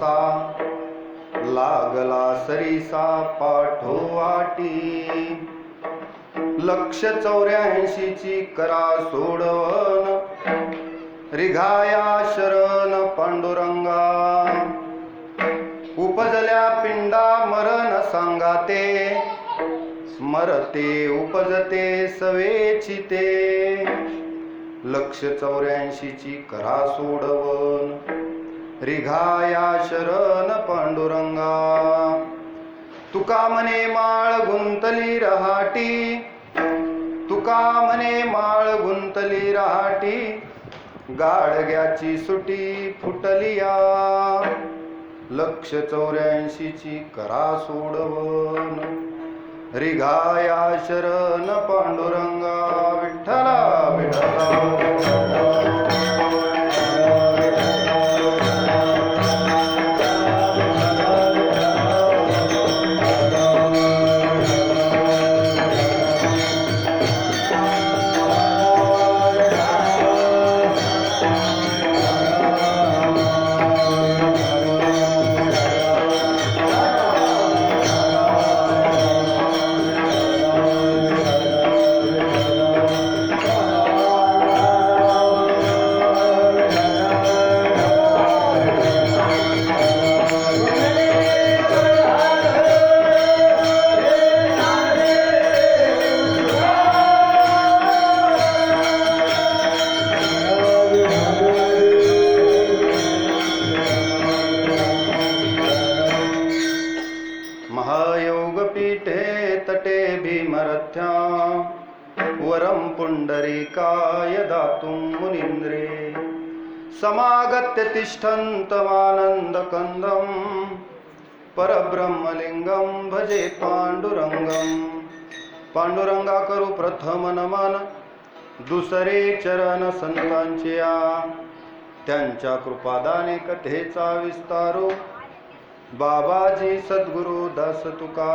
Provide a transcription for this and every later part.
कसा लागला सरीसा पाठोवाटी 184ची करा सोडवन रिघाया शरण पांडुरंगा उपजल्या पिंडा मरण सांगाते स्मरते उपजते सवेची ते 184ची करा सोडवन रिघाया शरण पांडुरंगा तुका म्हणे माळ गुंतली रहाटी तुका म्हणे माळ गुंतली रहाटी गाडग्याची सुटी फुटलिया 184ची करा सोडवन रिघाया शरण पांडुरंगा विठ्ठला वरं पुंडरीकाय दातुं मुनीन्द्रे समागत्य तिष्ठन्तमानन्दकन्दं परब्रह्मलिंगं भजे पांडुरंगं पांडुरंगा करू प्रथम नमन दुसरे चरण संतांचे त्यांच्या कृपादाने कथेचा विस्तारो बाबाजी सद्गुरु दास तुका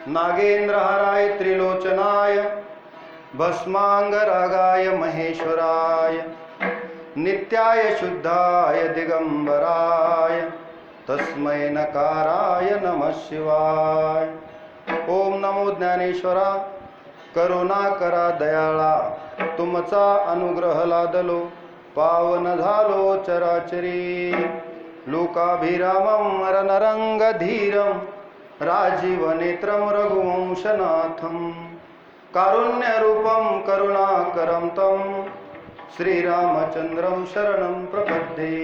नागेंद्रहाराय त्रिलोचनाय भस्मांगरागाय महेश्वराय नित्याय शुद्धाय दिगंबराय तस्मै नकाराय नमः शिवाय ओम नमो ज्ञानेश्वरा करुणा करा दयाळा तुमचा अनुग्रह लादलो पावन झालो चराचरी लोकाभिरामं मरणरंगधीरं राजीवनेत्रं रघुवंशनाथं कारुण्यरूपं करुणाकरं तं श्रीरामचन्द्रं शरणं प्रपद्ये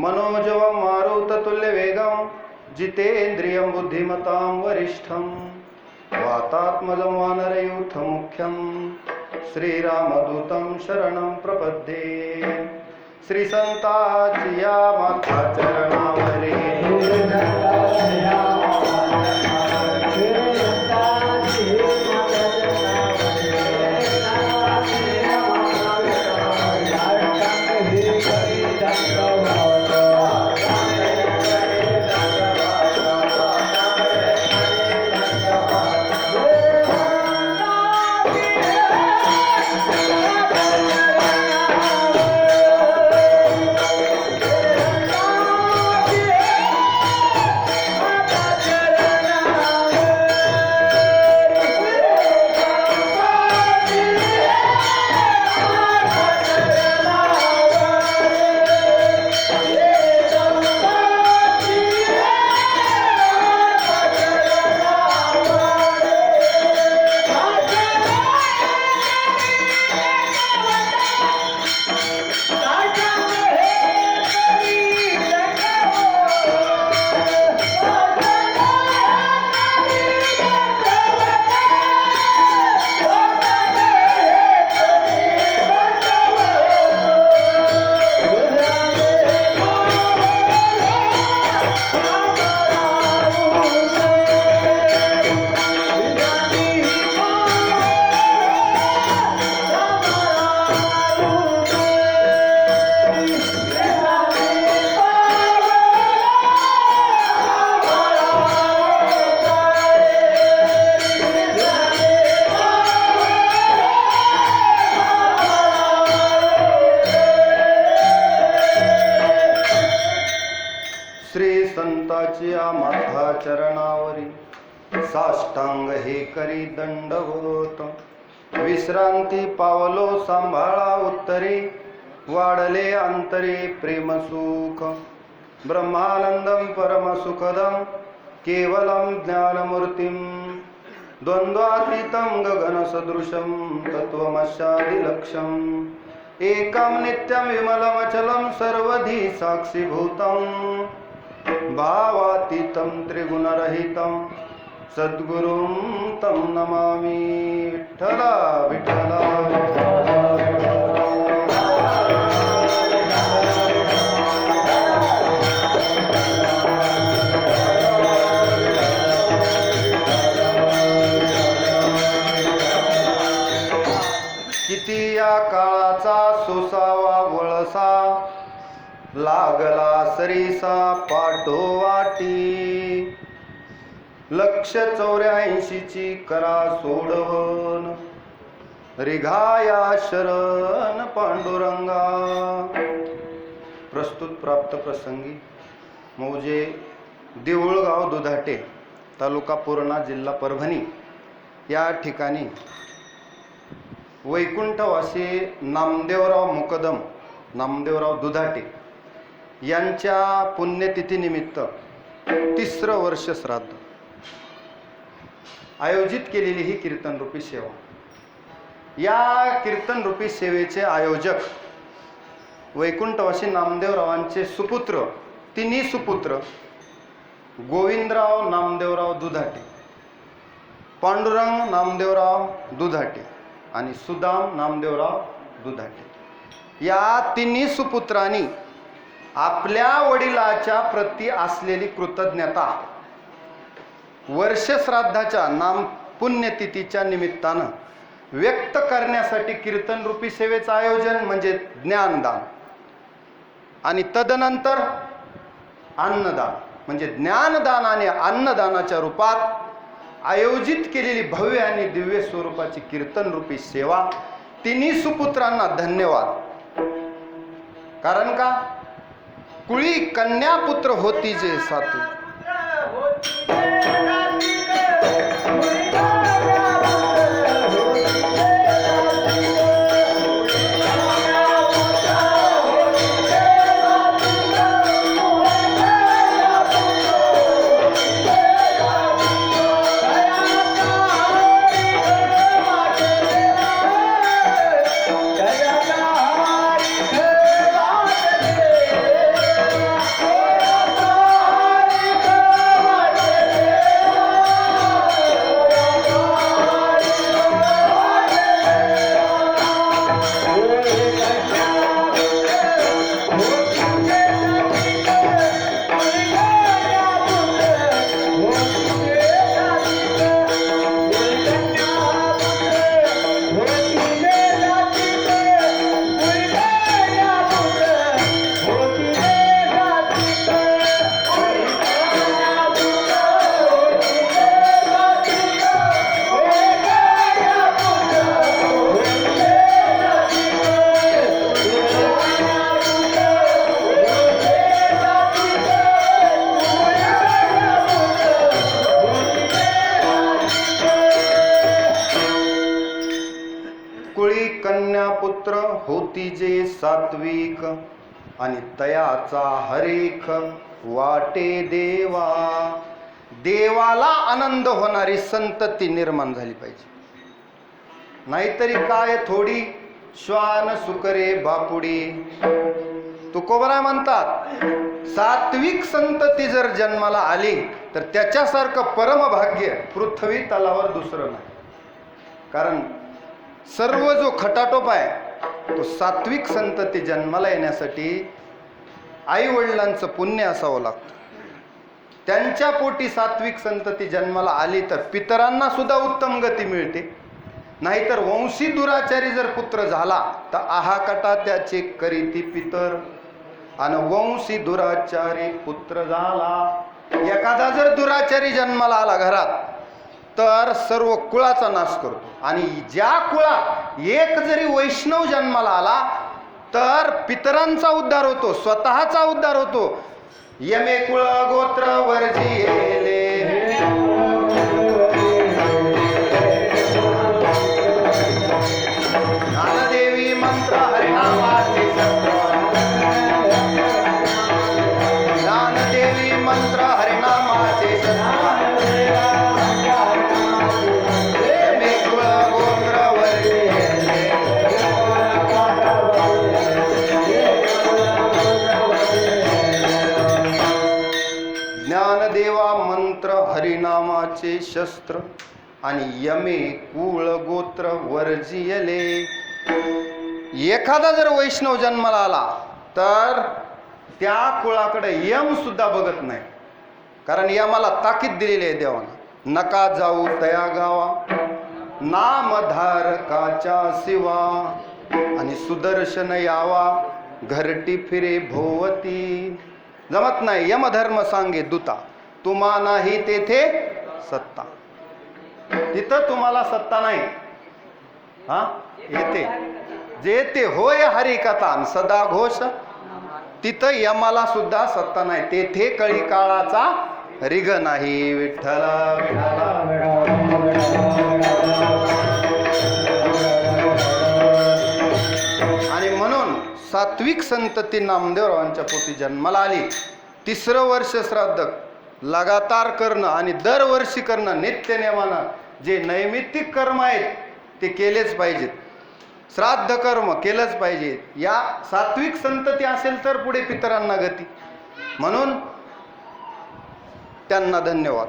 मनोजवं मारुततुल्यवेगं जितेन्द्रियं बुद्धिमतां वरिष्ठं वातात्मजं वानरयूथमुख्यं श्रीरामदूतं शरणं प्रपद्ये श्रीसंताची या माता चरणावरी श्री संताच्या माथा चरणावरी साष्टांग हे करी दंडवत. विश्रांती पावलो सांभाळा उत्तरी वाढले अंतरी प्रेम सुख. ब्रह्मानंदम परम सुखदम केवलम ज्ञानमूर्तिम द्वंद्वातीतं गगन सदृशं तत्वमस्यादिलक्ष्यम् एकं नित्यं विमलमचलं सर्वधी साक्षीभूतं भावातीतं त्रिगुणरहितं सद्गुरुं तं नमामि. विठ्ठला विठ्ठला किती या काळाचा सोसावा वळसा लागला सरीसा पाठोवाटी. 184ची करा सोडवण रिघाया शरण पांडुरंगा. प्रस्तुत प्राप्त प्रसंगी मौजे देऊळगाव दुधाटे तालुका पूर्णा जिल्हा परभणी या ठिकाणी वैकुंठवासी नामदेवराव मुकदम नामदेवराव दुधाटे यांच्या पुण्यतिथीनिमित्त 3रं वर्ष श्राद्ध आयोजित केलेली ही कीर्तनरूपी सेवा. या कीर्तनरूपी सेवेचे आयोजक वैकुंठवासी नामदेवरावांचे सुपुत्र, तिन्ही सुपुत्र गोविंदराव नामदेवराव दुधाटे, पांडुरंग नामदेवराव दुधाटे आणि सुदाम नामदेवराव दुधाटे या तिन्ही सुपुत्रांनी आपल्या वडिलाच्या प्रती असलेली कृतज्ञता वर्षश्राद्धाच्या नाम पुण्यतिथीच्या निमित्तानं व्यक्त करण्यासाठी कीर्तनरूपी सेवेचं आयोजन म्हणजे ज्ञानदान आणि तदनंतर अन्नदान म्हणजे ज्ञानदान आणि अन्नदानाच्या रूपात आयोजित केलेली भव्य आणि दिव्य स्वरूपाची कीर्तनरूपी सेवा. तिन्ही सुपुत्रांना धन्यवाद. कारण का कुळी कन्या पुत्र होती जे सातू. पुत्र होती जे सात्विक आणि तयाचा हरेख वाटे देवा. देवाला आनंद होणारी संतती निर्माण झाली पाहिजे. नाहीतरी काय थोडी श्वान सुकरे बापुडी. तुकोबरा म्हणतात सात्विक संतती जर जन्माला आली तर त्याच्यासारखं परमभाग्य पृथ्वी तलावर दुसरं नाही. कारण सर्व जो खटाटोप आहे तो सात्विक संतती जन्माला येण्यासाठी आई वडिलांचं पुण्य असावं लागतं. त्यांच्या पोटी सात्विक संतती जन्माला आली तर पितरांना सुद्धा उत्तम गती मिळते. नाहीतर वंशी दुराचारी जर पुत्र झाला तर आहाकटा त्याचे करीती पितर. आणि वंशी दुराचारी पुत्र झाला, एखादा जर दुराचारी जन्माला आला घरात तर सर्व कुळाचा नाश करतो. आणि ज्या कुळात एक जरी वैष्णव जन्माला आला तर पितरांचा उद्धार होतो, स्वतःचा उद्धार होतो, यमे कुळ गोत्र वर्जिले ज्ञानदेवी मंत्र हरिनामाचे शस्त्र ज्ञानदेवी मंत्र हरिनामाचे शस्त्र यमे कुळ गोत्र वर्जिले ज्ञानदेवा मंत्र हरिनामाचे शस्त्र आणि यमे कुळ गोत्र वर्जियले. एखादा जर वैष्णव जन्माला आला तर त्या कुळाकडे यम सुद्धा बघत नाही, कारण यमाला ताकीद दिलेली आहे देवानं, नका जाऊ तया गावा नामधारकाच्या शिवा आणि सुदर्शन यावा घरटी फिरे भोवती. जमत नाही, यमधर्म सांगे दूता तुम्हा नाही तेथे सत्ता. तिथं तुम्हाला सत्ता नाही, हा येते जेते होय हरिकथा सदा घोष. तिथं यमाला सुद्धा सत्ता नाही, तेथे कळी काळाचा रिग नाही. विठ्ठल आणि म्हणून सात्विक संतती नामदेवरावांच्या पोटी जन्माला आली. 3रं वर्ष श्राद्ध लगातार करणं आणि दरवर्षी करणं नित्य नियमानं. जे नैमित्तिक कर्म आहेत ते केलेच पाहिजेत, श्राद्ध कर्म केलंच पाहिजे. या सात्विक संतती असेल तर पुढे पितरांना गती. म्हणून त्यांना धन्यवाद.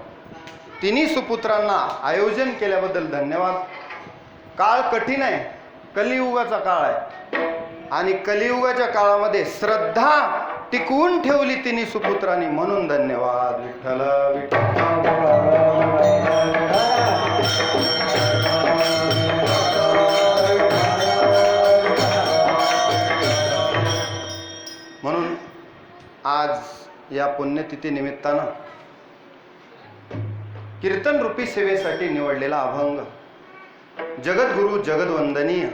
तिन्ही सुपुत्रांना आयोजन केल्याबद्दल धन्यवाद. काळ कठीण आहे, कलियुगाचा काळ आहे आणि कलियुगाच्या काळामध्ये श्रद्धा टिकवून ठेवली तिन्ही सुपुत्रांनी, म्हणून धन्यवाद. विठ्ठल म्हणून आज या पुण्यतिथी निमित्तानं कीर्तन रूपी सेवेसाठी निवडलेला अभंग जगद्गुरु जगदवंदनीय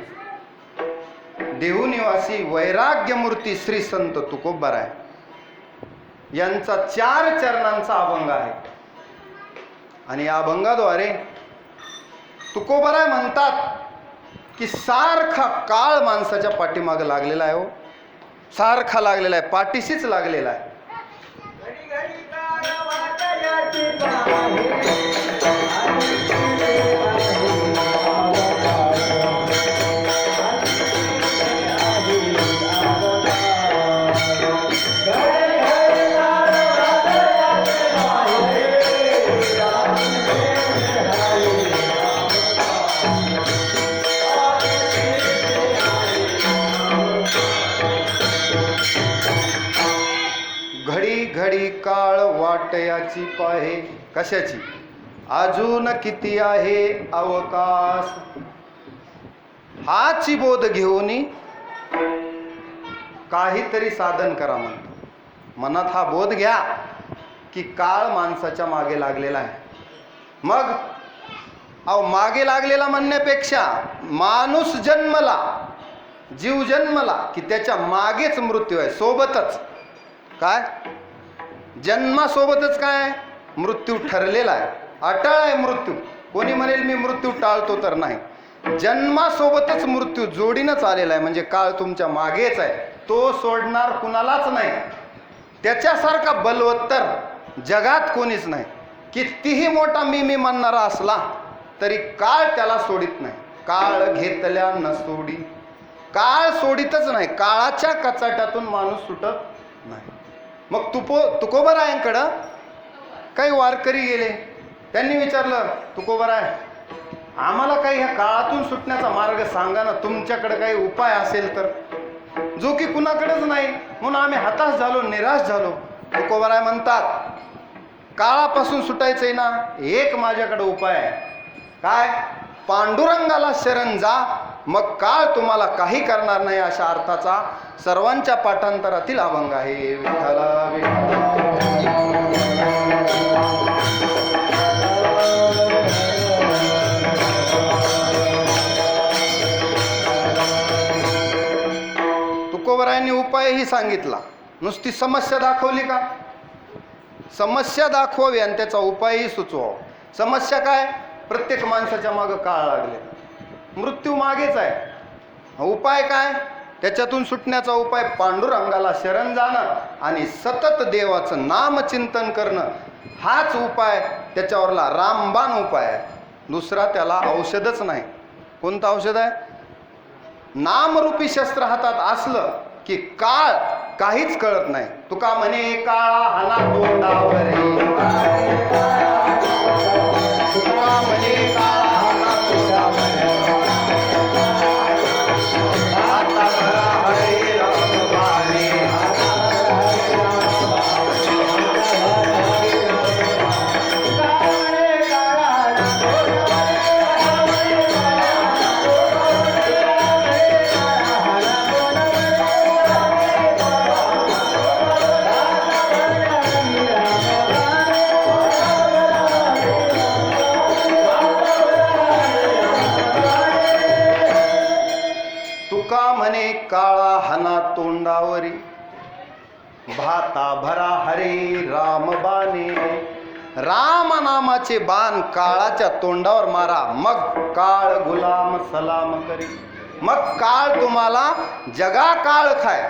देहूनिवासी वैराग्यमूर्ती श्री संत तुकोबाराय यांचा 4 चरणांचा अभंग आहे. आणि या अभंगाद्वारे तुकोबाराय म्हणतात की सारखा काळ माणसाच्या पाठीमागे लागलेला आहे. हो, सारखा लागलेला आहे, पाठीशीच लागलेला आहे. घडी घडी काळ वाटयाची पाहे. कशाची? अजून किती आहे अवकाश. हाची बोध घेऊन काहीतरी साधन करा म्हणतो. मनात हा बोध घ्या की काळ माणसाच्या मागे लागलेला आहे. मग मागे लागलेला म्हणण्यापेक्षा माणूस जन्मला, जीव जन्मला की त्याच्या मागेच मृत्यू आहे, सोबतच. काय जन्मासोबतच काय मृत्यू ठरलेला आहे, अटळ आहे मृत्यू. कोणी म्हणेल मी मृत्यू टाळतो, तर नाही. जन्मासोबतच मृत्यू जोडीनंच आलेला आहे. म्हणजे काळ तुमच्या मागेच आहे, तो सोडणार कुणालाच नाही. त्याच्यासारखा बलवत्तर जगात कोणीच नाही. कितीही मोठा मी म्हणणारा असला तरी काळ त्याला सोडित नाही. काळ घेतल्या न सोडी. काळ सोडितच नाही, काळाच्या कचाट्यातून माणूस सुटत नाही. मग तुकोबारायांकडं काही वारकरी गेले. त्यांनी विचारलं, तुकोबाराय आम्हाला काही ह्या काळातून सुटण्याचा मार्ग सांगा ना, तुमच्याकडे काही उपाय असेल तर. जो की कुणाकडेच नाही, म्हणून आम्ही हताश झालो, निराश झालो. तुकोबाराय म्हणतात, काळापासून सुटायचंय ना, एक माझ्याकडे उपाय आहे. काय? पांडुरंगाला शरण जा, मग काळ तुम्हाला काही करणार नाही. अशा अर्थाचा सर्वांच्या पाठांतरातील अभंग आहे. विठ्ठला तुकोबारायांनी उपायही सांगितला, नुसती समस्या दाखवली का? समस्या दाखवावी आणि त्याचा उपायही सुचवावा. समस्या काय? प्रत्येक माणसाच्या मागं काळ लागले, मृत्यू मागेच आहे. उपाय काय? त्याच्यातून सुटण्याचा उपाय पांडुरंगाला शरण जाणं आणि सतत देवाचं नामचिंतन करणं, हाच उपाय. त्याच्यावरला रामबाण उपाय आहे, दुसरा त्याला औषधच नाही. कोणतं औषध आहे? नामरूपी शस्त्र हातात असलं की काळ काहीच कळत नाही. तुका म्हणे काळा हाना तोंडावर, तुका म्हणे काळा हाना तोंडावर, आता भरा हरे राम बाणे, काळा हना तोंडावरी, भाता भरा हरे राम बाणे. राम नामाचे बाण काळाच्या तोंडावर मारा, मग काळ गुलाम सलाम करी. मग काळ तुम्हाला जगा काळ खाय.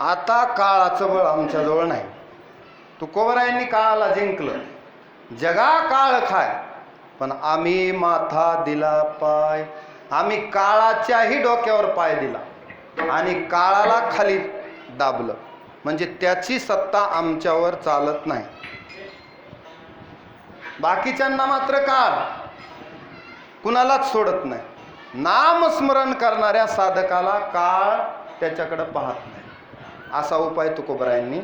आता काळाचं बळ आमच्याजवळ नाही. तुकोबरायांनी काळाला जिंकलं, जगा काळ खाय, पण आम्ही माथा दिला पाय. आम्ही काळाच्याही डोक्यावर पाय दिला आणि काळाला खाली दाबलं, म्हणजे त्याची सत्ता आमच्यावर चालत नाही. बाकीच्यांना मात्र काळ कुणालाच सोडत नाही. नामस्मरण करणाऱ्या साधकाला काळ त्याच्याकडे पाहत नाही. असा उपाय तुकोबरायांनी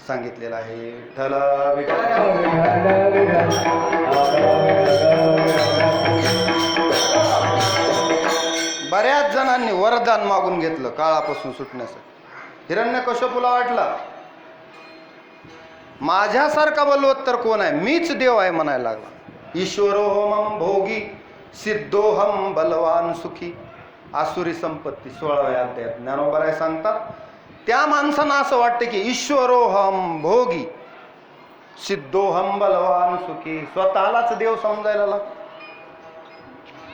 सांगितलेला आहे. विठ्ठल बऱ्याच जणांनी वरदान मागून घेतलं काळापासून सुटण्यासाठी. हिरण्यकश्यपूला वाटला माझ्यासारखा बलवत्तर कोण आहे, मीच देव आहे म्हणायला लागला. ईश्वरोहम भोगी सिद्धोहम बलवान सुखी. आसुरी संपत्ती 16व्या अध्यायात ज्ञानोबराय सांगतात. त्या माणसांना असं वाटतं की ईश्वरोहम भोगी सिद्धोहम बलवान सुखी, स्वतःलाच देव समजायला लागला.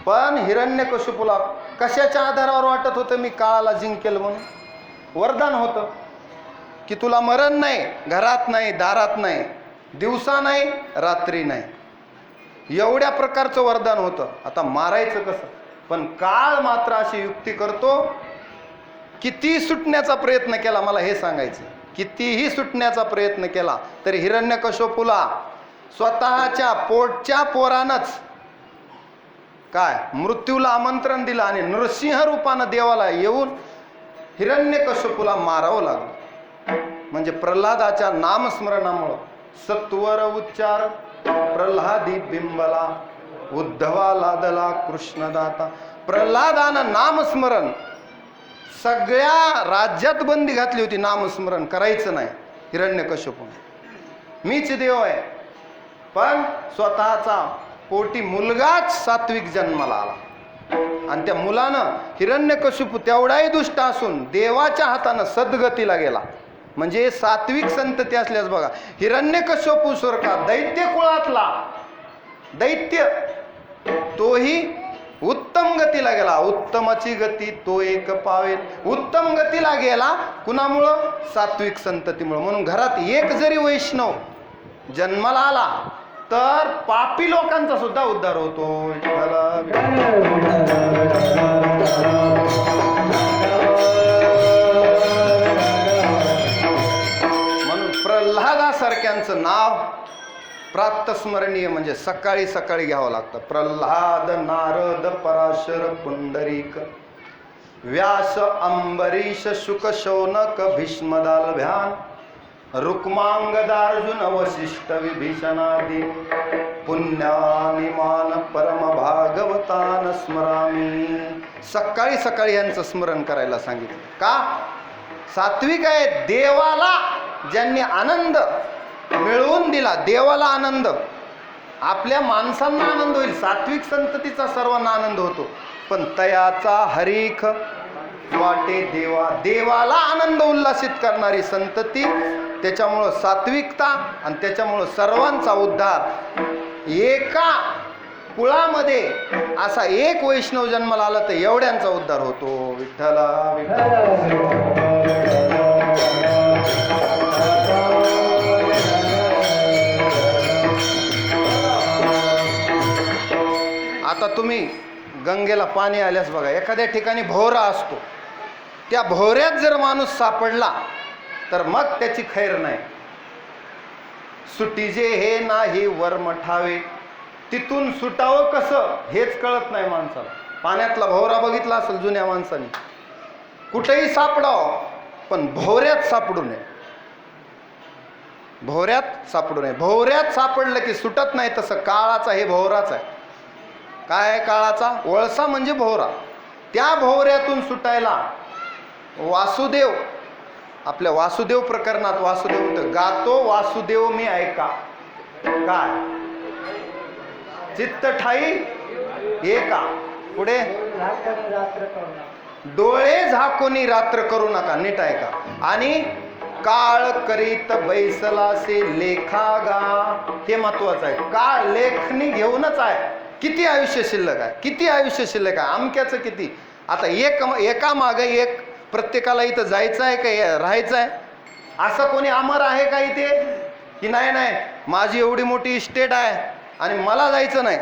पण हिरण्यकश्यपूला कशाच्या आधारावर वाटत होतं मी काळाला जिंकेल म्हणून? वरदान होतं की तुला मरण नाही, घरात नाही, दारात नाही, दिवसा नाही, रात्री नाही, एवढ्या प्रकारचं वरदान होतं. आता मारायचं कसं? पण काळ मात्र अशी युक्ती करतो. किती सुटण्याचा प्रयत्न केला, मला हे सांगायचं, कितीही सुटण्याचा प्रयत्न केला तरी हिरण्यकश्यपूला स्वतःच्या पोटच्या पोरानंच काय मृत्यूला आमंत्रण दिलं आणि नृसिंह रूपानं देवाला येऊन हिरण्यकश्यपूला मारावं लागलं. म्हणजे प्रल्हादाच्या नामस्मरणामुळं सत्वर उच्चार प्रल्हादी बिंबला उद्धवा लादला कृष्णदाता. प्रल्हादानं नामस्मरण सगळ्या राज्यात बंदी घातली होती, नामस्मरण करायचं नाही. हिरण्यकश्यपूने मीच देव आहे, पण स्वतःचा पोटी मुलगाच सात्विक जन्माला आला. आणि त्या मुलानं हिरण्यकशिपू तेवढाही दुष्ट असून देवाच्या हातानं सद्गतीला गेला. म्हणजे सात्विक संतती असल्यास बघा, हिरण्यकशिपू का दैत्य कुळातला दैत्य तोही उत्तम गतीला गेला. उत्तमाची गती तो एक पावेल. उत्तम गतीला गेला कुणामुळं? सात्विक संततीमुळं. म्हणून घरात एक जरी वैष्णव जन्माला आला तर पापी लोकांचा सुद्धा उद्धार होतो. म्हणून प्रल्हादासारख्यांचं नाव प्रातस्मरणीय म्हणजे सकाळी सकाळी घ्यावं लागतं. प्रल्हाद, नारद, पराशर, पुंडरीक, व्यास, अंबरीश, शुक, शौनक, भीष्मदालभ्यान, रुक्मांगदार्जुन, वशिष्ठ, विभीषणादी पुण्यानिमान परम भागवतान स्मरामी. सकाळी सकाळी यांचं स्मरण करायला सांगितलं. का? सात्विक आहे. देवाला ज्यांनी आनंद मिळवून दिला, देवाला आनंद, आपल्या माणसांना आनंद होईल. सात्विक संततीचा सर्वांना आनंद होतो. पण तयाचा हरीख वाटे देवा, देवाला आनंद उल्लासित करणारी संतती, त्याच्यामुळं सात्विकता आणि त्याच्यामुळं सर्वांचा उद्धार. एका कुळामध्ये असा एक वैष्णव जन्माला आला तर एवढ्यांचा उद्धार होतो. विठ्ठला आता तुम्ही गंगेला पाणी आल्यास बघा, एखाद्या ठिकाणी भोवरा असतो, त्या भोवऱ्यात जर माणूस सापडला तर मग त्याची खैर नाही. सुटीजे हे नाही वर्म ठावे, तिथून सुटावं कसं हेच कळत नाही माणसाला. पाण्यातला भोवरा बघितला असेल जुन्या माणसाने, कुठेही सापडावं पण भोवऱ्यात सापडू नये. भोवऱ्यात सापडू नये. भोवऱ्यात सापडलं की सुटत नाही. तसं काळाचा हे भोवराच आहे. काय आहे काळाचा? वळसा म्हणजे भोवरा. त्या भोवऱ्यातून सुटायला वासुदेव, आपल्या वासुदेव प्रकरणात वासुदेव म्हणतो, गातो वासुदेव मी ऐका. काय? चित्त ठाई एका. पुढे डोळे झाकोनी रात्र करू नका. नीट ऐका. आणि काळ करीत बैसलासे लेखागा. हे महत्वाचं आहे. काळ लेखणी घेऊनच आहे. किती आयुष्य शिल्लक आहे, किती आयुष्य शिल्लक आहे, अमक्याचं किती. आता एका मागे एक प्रत्येकाला इथं जायचं आहे का राहायचं आहे? असं कोणी अमर आहे का इथे की नाही नाही माझी एवढी मोठी इस्टेट आहे आणि मला जायचं नाही?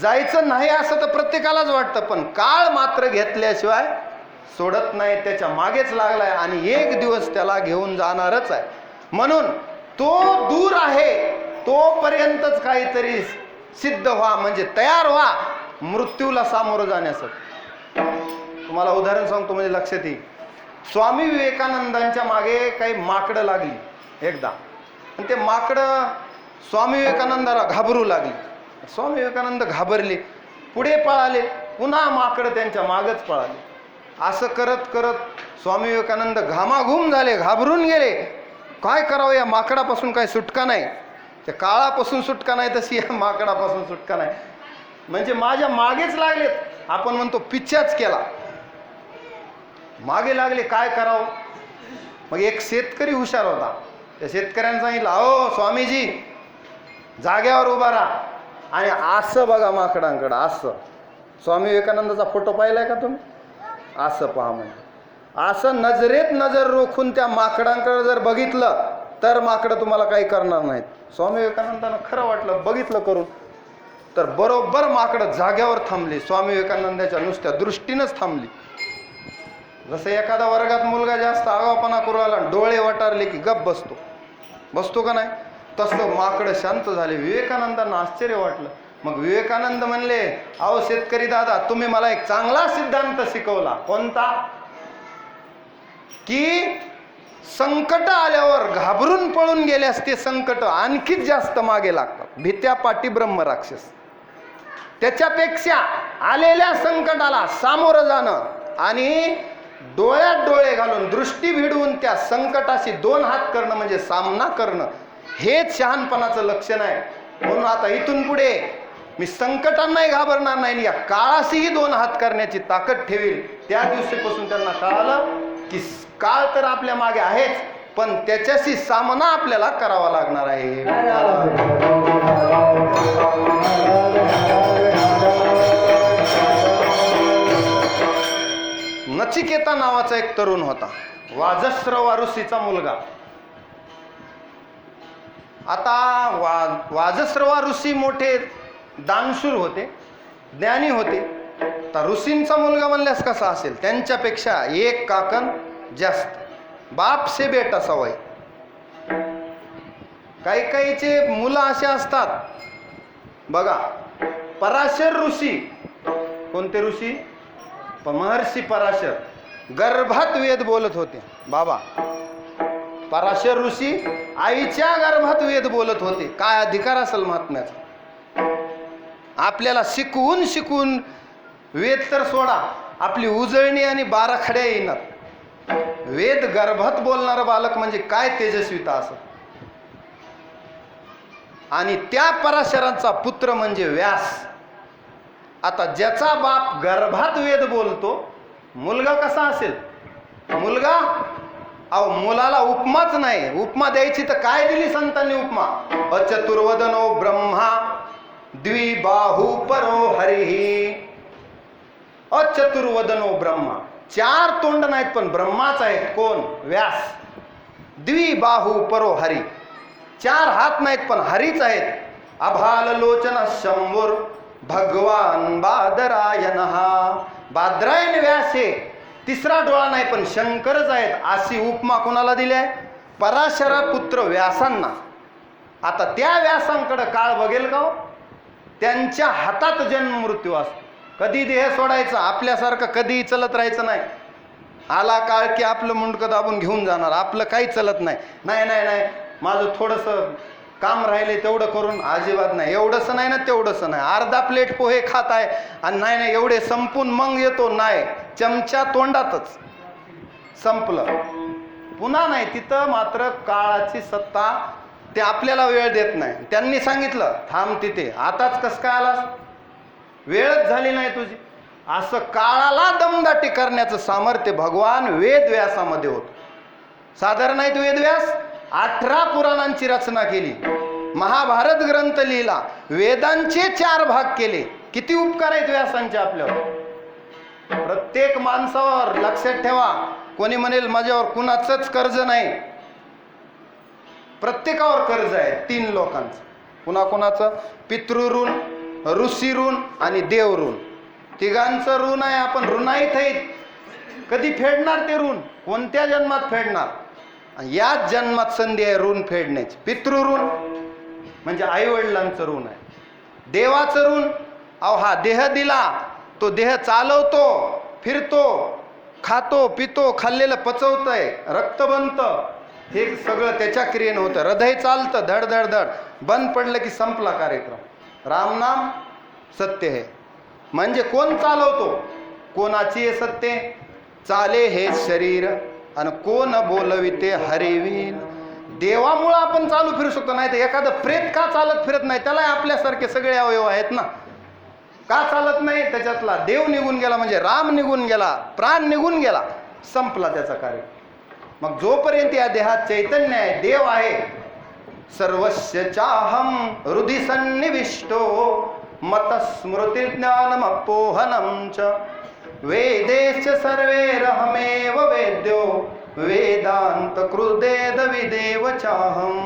जायचं नाही असं तर प्रत्येकालाच वाटतं, पण काळ मात्र घेतल्याशिवाय सोडत नाही. त्याच्या मागेच लागलाय आणि एक दिवस त्याला घेऊन जाणारच आहे. म्हणून तो दूर आहे तोपर्यंतच काहीतरी सिद्ध व्हा, म्हणजे तयार व्हा मृत्यूला सामोरं जाण्यासाठी. तुम्हाला उदाहरण सांगतो म्हणजे लक्षात येईल. स्वामी विवेकानंदांच्या मागे काही माकडं लागली एकदा, आणि ते माकडं स्वामी विवेकानंदाला घाबरू लागली. स्वामी विवेकानंद घाबरले, पुढे पळाले, पुन्हा माकडं त्यांच्या मागच पळाले. असं करत करत स्वामी विवेकानंद घामाघूम झाले, घाबरून गेले. काय करावं, या माकडापासून काय सुटका नाही. त्या काळापासून सुटका नाही तशी या माकडापासून सुटका नाही. म्हणजे माझ्या मागेच लागलेत. आपण म्हणतो पिच्छाच केला, मागे लागले, काय करावं. मग एक शेतकरी हुशार होता. त्या शेतकऱ्याने सांगितलं, अहो स्वामीजी जाग्यावर उभा राहा आणि असं बघा माकडांकडं. असं स्वामी विवेकानंदाचा फोटो पाहिलाय का तुम्ही? असं पहा. म्हणजे असं नजरेत नजर रोखून त्या माकडांकडे जर बघितलं तर माकडं तुम्हाला काही करणार नाहीत. स्वामी विवेकानंदांना खरं वाटलं, बघितलं करून, तर बरोबर माकडं जाग्यावर थांबली. स्वामी विवेकानंदाच्या नुसत्या दृष्टीनंच थांबली. जसं एखादा वर्गात मुलगा जास्त आगावपणा करू आला, डोळे वटारले की गप बसतो का नाही, तसं माकडं शांत झाले. विवेकानंदांना आश्चर्य वाटलं. मग विवेकानंद म्हणले, अहो शेतकरी दादा, तुम्ही मला एक चांगला सिद्धांत शिकवला. कोणता? की संकट आल्यावर घाबरून पळून गेल्यास ते संकट आणखीच जास्त मागे लागतात. भीत्या पाटी ब्रह्म राक्षस. त्याच्यापेक्षा आलेल्या संकटाला सामोरं जाणं आणि डोळ्यात डोळे घालून दृष्टी भिडवून त्या संकटाशी दोन हात करणं म्हणजे सामना करणं, हेच शहाणपणाचं लक्षण आहे. म्हणून आता इथून पुढे मी संकटांनाही घाबरणार नाही, या काळाशीही दोन हात करण्याची ताकद ठेवील. त्या दिवशीपासून त्यांना कळालं की काळ तर आपल्या मागे आहेच, पण त्याच्याशी सामना आपल्याला करावा लागणार आहे. नचिकेता नावाचा एक तरुण होता, वाजस्रवा ऋषीचा मुलगा. आता वाजस्रवा ऋषी मोठे दानशूर होते, ज्ञानी होते. तर ऋषींचा मुलगा म्हणल्यास कसा असेल, त्यांच्यापेक्षा एक काकण जास्त, बाप से बेटा सवय. काही काहीचे मुलं असे असतात बघा. पराशर ऋषी, कोणते ऋषी? महर्षी पराशर गर्भात वेद बोलत होते. बाबा पराशर ऋषी आईच्या गर्भात वेद बोलत होते. काय अधिकार असेल महात्म्याचा? आपल्याला शिकवून शिकवून वेद तर सोडा, आपली उजळणी आणि बाराखड्या येणार. वेद गर्भात बोलणारं बालक म्हणजे काय तेजस्विता असं. आणि त्या पराशरांचा पुत्र म्हणजे व्यास. आता ज्याचा बाप गर्भात वेद बोलतो, मुलगा कसा असेल? मुलगा, अहो मुलाला उपमाच नाही. उपमा द्यायची तर काय दिली संतांनी उपमा? अचतुर्वदनो ब्रह्मा द्विबाहू परो हरिही. अचतुर्वदनो ब्रह्मा, चार तोंड नाहीत पण ब्रह्माच आहेत. कोण? व्यास. द्विबाहू परो हरी, चार हात नाहीत पण हरीच आहेत. अभाल लोचन शंभुर भगवान बादरायण. बादरायण व्यास हे, तिसरा डोळा नाही पण शंकरच आहेत. अशी उपमा कोणाला दिली आहे? पराशरा पुत्र व्यासांना. आता त्या व्यासांकडे काळ बघेल का? त्यांच्या हातात जन्म मृत्यू असतो. कधी देह सोडायचा, आपल्यासारखं कधीही चलत राहायचं नाही. आला काळ की आपलं मुंडकं दाबून घेऊन जाणार, आपलं काही चलत नाही. नाही नाही नाही, माझं थोडंसं काम राहिले तेवढं करून, अजिबात नाही. एवढंसं नाही ना तेवढंसं नाही. अर्धा प्लेट पोहे खात आहे आणि नाही नाही एवढे संपून मग येतो, नाही, चमचा तोंडातच संपलं. पुन्हा नाही. तिथं मात्र काळाची सत्ता, ते आपल्याला वेळ देत नाही. त्यांनी सांगितलं थांब तिथे, आताच कस काय आलास, वेळच झाली नाही तुझी. असं काळाला दमदाटी करण्याचं सामर्थ्य भगवान वेदव्यासामध्ये होत. साधारण आहेत वेदव्यास. 18 पुराणांची रचना केली, महाभारत ग्रंथ लिहिला, वेदांचे 4 भाग केले. किती उपकार आहेत व्यासांचे आपल्यावर. प्रत्येक माणसावर लक्षात ठेवा, कोणी म्हणेल माझ्यावर कुणाचंच कर्ज नाही. प्रत्येकावर कर्ज आहे 3 लोकांचं. कुणाकुणाचं? पितृऋण, ऋषी ऋण आणि देव ऋण. तिघांचं ऋण आहे. आपण ऋणाईत आहेत. कधी फेडणार ते ऋण? कोणत्या जन्मात फेडणार? याच जन्मात संधी आहे ऋण फेडण्याची. पितृऋण म्हणजे आई वडिलांचं ऋण आहे. देवाचं ऋण, अहो हा देह दिला, तो देह चालवतो, फिरतो, खातो पितो, खाल्लेलं पचवतंय, रक्त बनतं, हे सगळं त्याच्या क्रियेनं होतं. हृदय चालतं, धड धड धड, बंद पडलं की संपला कार्यक्रम. रामनाम सत्य है. म्हणजे कोण चालवतो? कोणाची हे सत्य? चाले हे शरीर आणि कोण बोलविते हरिवीन. देवामुळं आपण चालू फिरू शकतो. नाही तर एखादं प्रेत का चालत फिरत नाही? त्याला आपल्यासारखे सगळे अवयव आहेत ना. का चालत नाही? त्याच्यातला देव निघून गेला म्हणजे राम निघून गेला, प्राण निघून गेला, संपला त्याचा कार्य. मग जोपर्यंत या देहात चैतन्य आहे, देव आहे, सर्वस्य चाहम हृदि सन्निविष्टो मतस्मृती ज्ञानमपोहनं च वेदेश्च सर्वैरहमेव वेद्यो वेदांत कृदेद विदेव चाहम.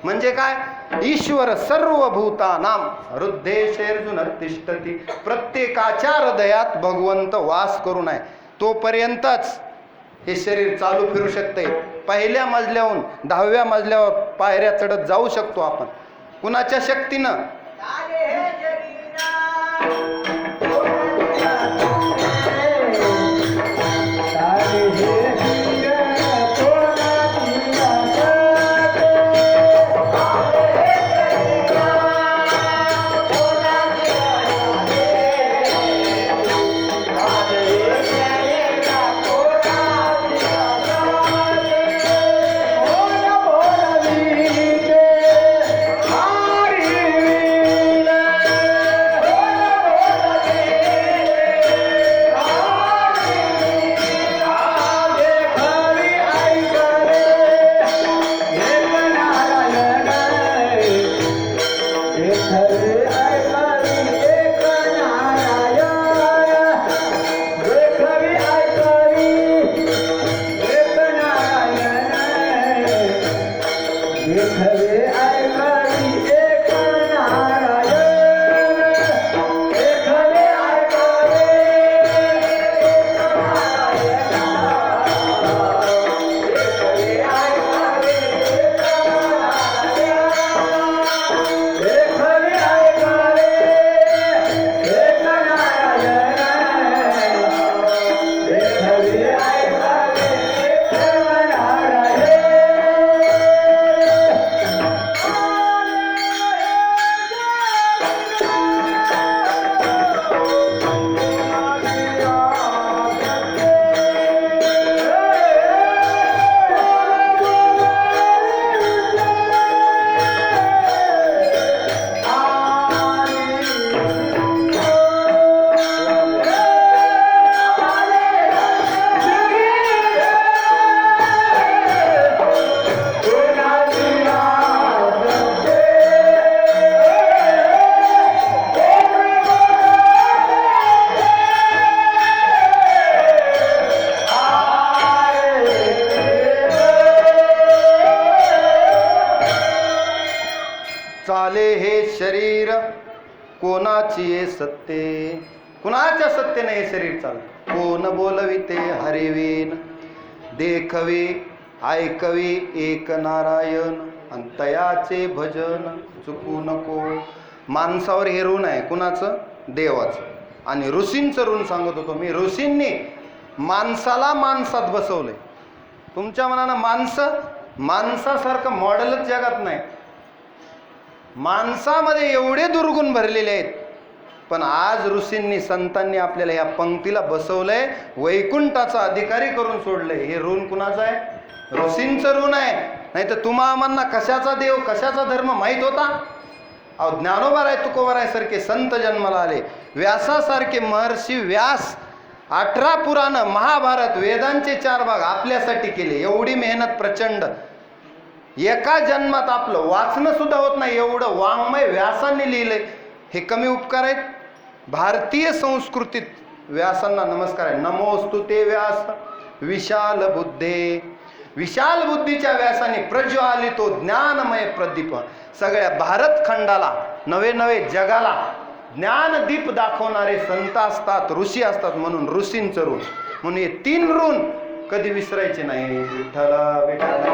म्हणजे काय? ईश्वर सर्वभूतानां हृदयेषु तिष्ठती. प्रत्येकाच्या हृदयात भगवंत वास करून आहे. तोपर्यंतच हे शरीर चालू फिरू शकते. पहिल्या मजल्याहून 10व्या मजल्यावर पायऱ्या चढत जाऊ शकतो आपण. कुणाच्या शक्तीनं? चाले हे शरीर कोणाची ये सत्ते, कुणाच्या सत्तेने हे शरीर चालते. कोण बोलविते हरिवीन, देखवे ऐकवे एक नारायण, अंतयाचे भजन चुकू नको. माणसावर हे ऋण आहे, कुणाचं? देवाचं. आणि ऋषींचं ऋण सांगत होतो मी. ऋषींनी माणसाला माणसात बसवलंय. तुमच्या मनानं माणसासारखं मॉडेलच जगात नाही. माणसामध्ये एवढे दुर्गुण भरलेले आहेत, पण आज ऋषींनी संतांनी आपल्याला या पंक्तीला बसवलंय, वैकुंठाचा अधिकारी करून सोडलंय. हे ऋण कुणाचं आहे? ऋषींचं ऋण आहे. नाही तर तुम्हा आम्हाला कशाचा देव कशाचा धर्म माहीत होता? अहो, ज्ञानोबा तुकोबा सारखे संत जन्माला आले, व्यासासारखे महर्षी व्यास 18 पुराण, महाभारत, वेदांचे 4 भाग आपल्यासाठी केले. एवढी मेहनत प्रचंड, एका जन्मात आपलं वाचणं सुद्धा होत नाही एवढं वाङ्मय व्यासांनी लिहिलंय. हे कमी उपकार आहेत? भारतीय संस्कृतीत व्यासांना नमस्कार आहे. नमोस्तु ते व्यास विशाल बुद्धे. विशाल बुद्धीच्या व्यासाने प्रज्वालितो ज्ञानमय प्रदीप. सगळ्या भारतखंडाला, नवे नवे जगाला ज्ञानदीप दाखवणारे संत असतात, ऋषी असतात. म्हणून ऋषींचं ऋण. म्हणून हे 3 ऋण कधी विसरायचे नाही. विठ्ठला विठ्ठला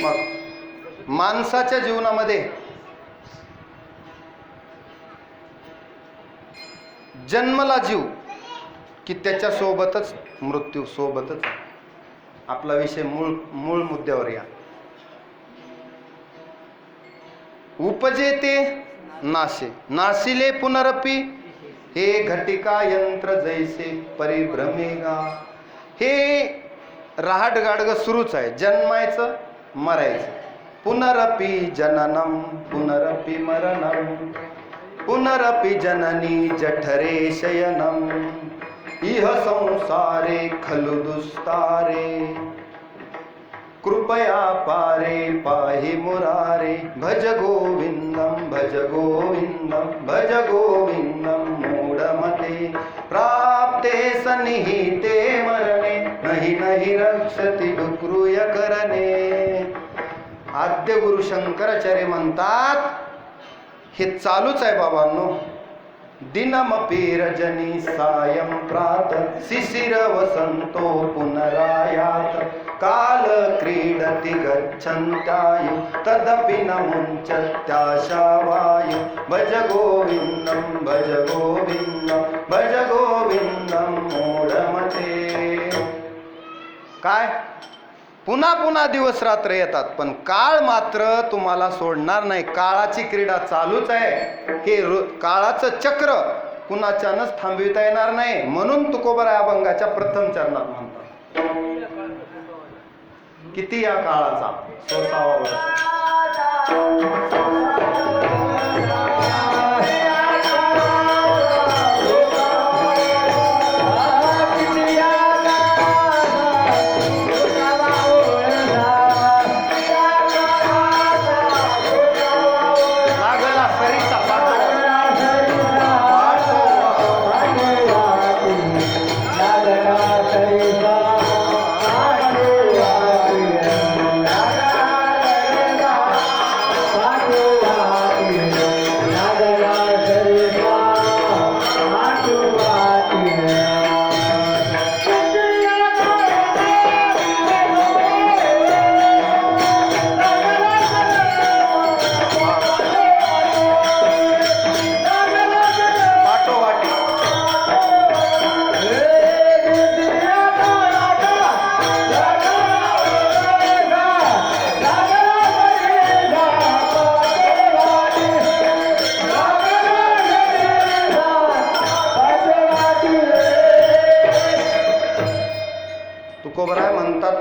मग माणसाच्या जीवनामध्ये जन्मला जीव की त्याच्या सोबतच मृत्यू सोबतच. आपला विषय मूळ मुद्द्यावर या. उपजे ते नाशे, नाशिले पुनरपी, हे घटिका यंत्र जैसे परिभ्रमेगा. हे रहाट गाडग सुरूच आहे. जन्मायचं मरायचं. पुनरपी जननम पुनरपी मरणम, पुनरपि जननी जठरे शयनम, इह संसारे खलु दुस्तारे, कृपया पारे पाहि मुरारे, भज गोविंदम भज गोविंदम भज गोविंदम मूढमते, प्राप्ते सन्निहिते मरणे, नहि नहि रक्षति डुक्रूय करणे. आद्य गुरु शंकराचार्य म्हणतात, हे चालूच आहे बाबांनो. दिनमपि रजनी सायं प्रात, शिशिर वसंतो पुनरायात, काल क्रीडति गच्छन्त्यायु, तदपि न मुञ्चत्याशा वायु, भज गोविंदम भज गोविंदम भज गोविंदम मूढमते. काय? पुन्हा पुन्हा दिवस रात्र येतात, पण काळ मात्र तुम्हाला सोडणार नाही. काळाची क्रीडा चालूच आहे. हे काळाचं चक्र कुणाच्यानंच थांबविता येणार नाही. म्हणून तुकोबराय अभंगाच्या प्रथम चरणात म्हणतात, किती या काळाचा सोसावा वर्ष.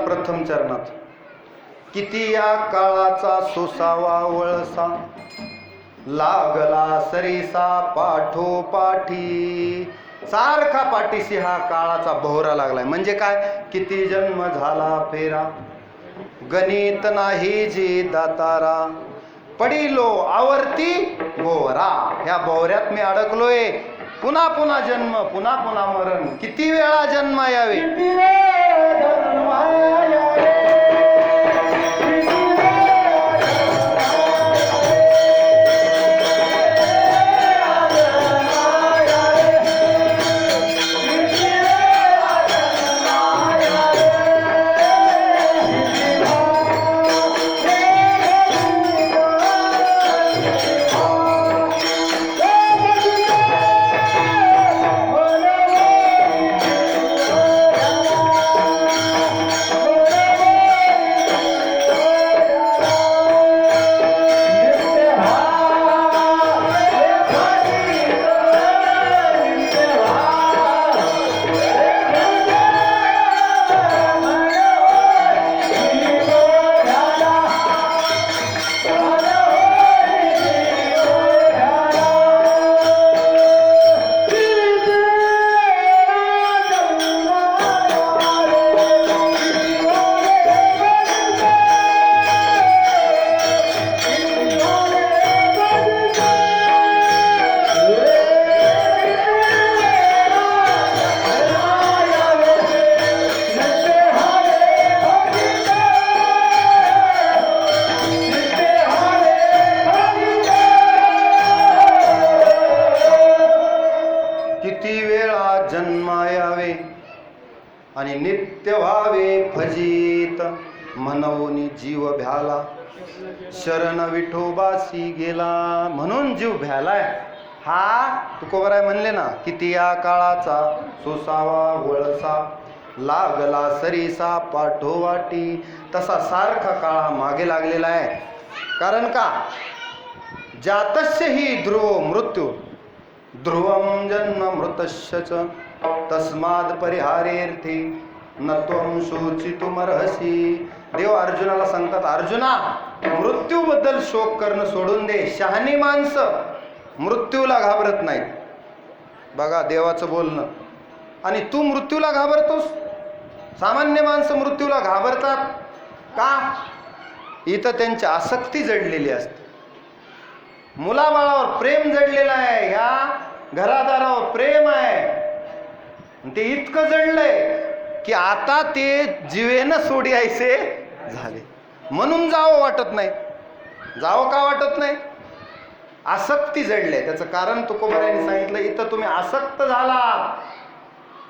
प्रथम चरणात, किती या काळाचा सोसावा वळसा, लागला सरीसा पाठोपाठी. सारखा पाठीशी हा काळाचा बोहरा लागलाय. म्हणजे काय? किती जन्म झाला फेरा, गणित नाही जी दातारा, पडिलो आवर्ती भोवरा. मरा. ह्या भोवऱ्यात मी अडकलोय. पुन्हा पुन्हा जन्म, पुन्हा पुन्हा मरण. किती वेळा जन्म यावे. आणि नित्य व्हावे फजित. म्हणून जीव भ्याला शरण विठोबासी गेला. म्हणून जीव भ्यालाय. हा तुकोबराय म्हणले ना, किती या काळाचा सोसावा वळसा, लागला सरीसा पाठोवाटी. तसा सारखा काळ मागे लागलेला आहे. कारण का, जातस्य ही ध्रुव मृत्यू ध्रुवम जन्म मृतश्च तस्माद परिहारेर्थी न त्वं शोचितुमर्हसि. देव अर्जुनाला सांगतात, अर्जुना मृत्यूबद्दल शोक करणं सोडून दे. शहाणी माणसं मृत्यूला घाबरत नाहीत. बघा देवाचं बोलणं. आणि तू मृत्यूला घाबरतोस. सामान्य माणसं मृत्यूला घाबरतात का? इथं त्यांची आसक्ती जडलेली असते. मुलाबाळावर प्रेम जडलेलं आहे. ह्या घरादारावर प्रेम आहे. ते इतकं जडलंय की आता ते जीवेनं सोडायचे झाले. म्हणून जावं वाटत नाही. जावं का वाटत नाही? आसक्ती जडले. त्याचं कारण तुकोबरायांनी सांगितलं, इथं तुम्ही आसक्त झाला.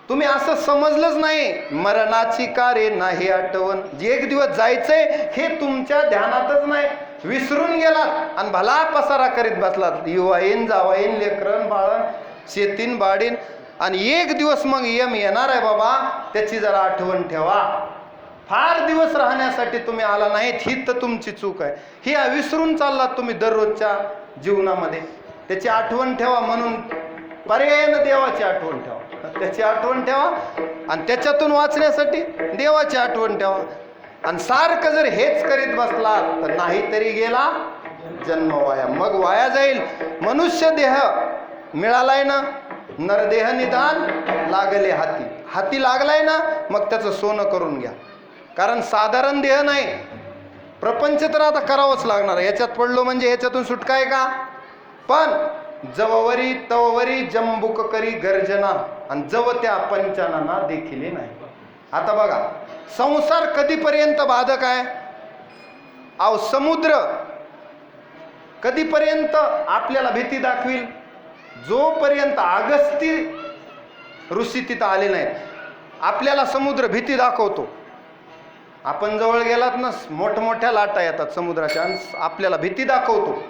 तुम्ही असं समजलंच नाही, मरणाची का रे नाही आठवण. एक दिवस जायचंय हे तुमच्या ध्यानातच नाही. विसरून गेलात आणि भला पसारा करीत बसलात. युवा येईन, जावा येईन, लेकरन बाळण, शेतीन बाडीन. आणि एक दिवस मग यम येणार आहे बाबा, त्याची जरा आठवण ठेवा. फार दिवस राहण्यासाठी तुम्ही आला नाहीत, ही तर तुमची चूक आहे. ही विसरून चाललात तुम्ही दररोजच्या जीवनामध्ये. त्याची आठवण ठेवा. म्हणून पर्यायानं देवाची आठवण ठेवा. त्याची आठवण ठेवा आणि त्याच्यातून वाचण्यासाठी देवाची आठवण ठेवा. आणि सारखं जर हेच करीत बसलात तर नाहीतरी गेला जन्म वाया. मग वाया जाईल. मनुष्य देह मिळालाय ना, नरदेह निदान लागले हाती. हाती लागलाय ना, मग त्याचं सोनं करून घ्या. कारण साधारण देह नाही. प्रपंच तर आता करावंच लागणार. याच्यात पडलो म्हणजे ह्याच्यातून सुटका आहे का? पण जववरी तववरी जंबुक करी गर्जना, आणि जव त्या पंचाना देखिले नाही. आता बघा, संसार कधीपर्यंत बाधक आहे? अहो समुद्र कधीपर्यंत आपल्याला भीती दाखवील? जोपर्यंत अगस्ती ऋषी तिथं आले नाहीत. आपल्याला समुद्र भीती दाखवतो. आपण जवळ गेलात ना, मोठमोठ्या लाटा येतात समुद्राच्या, आपल्याला भीती दाखवतो.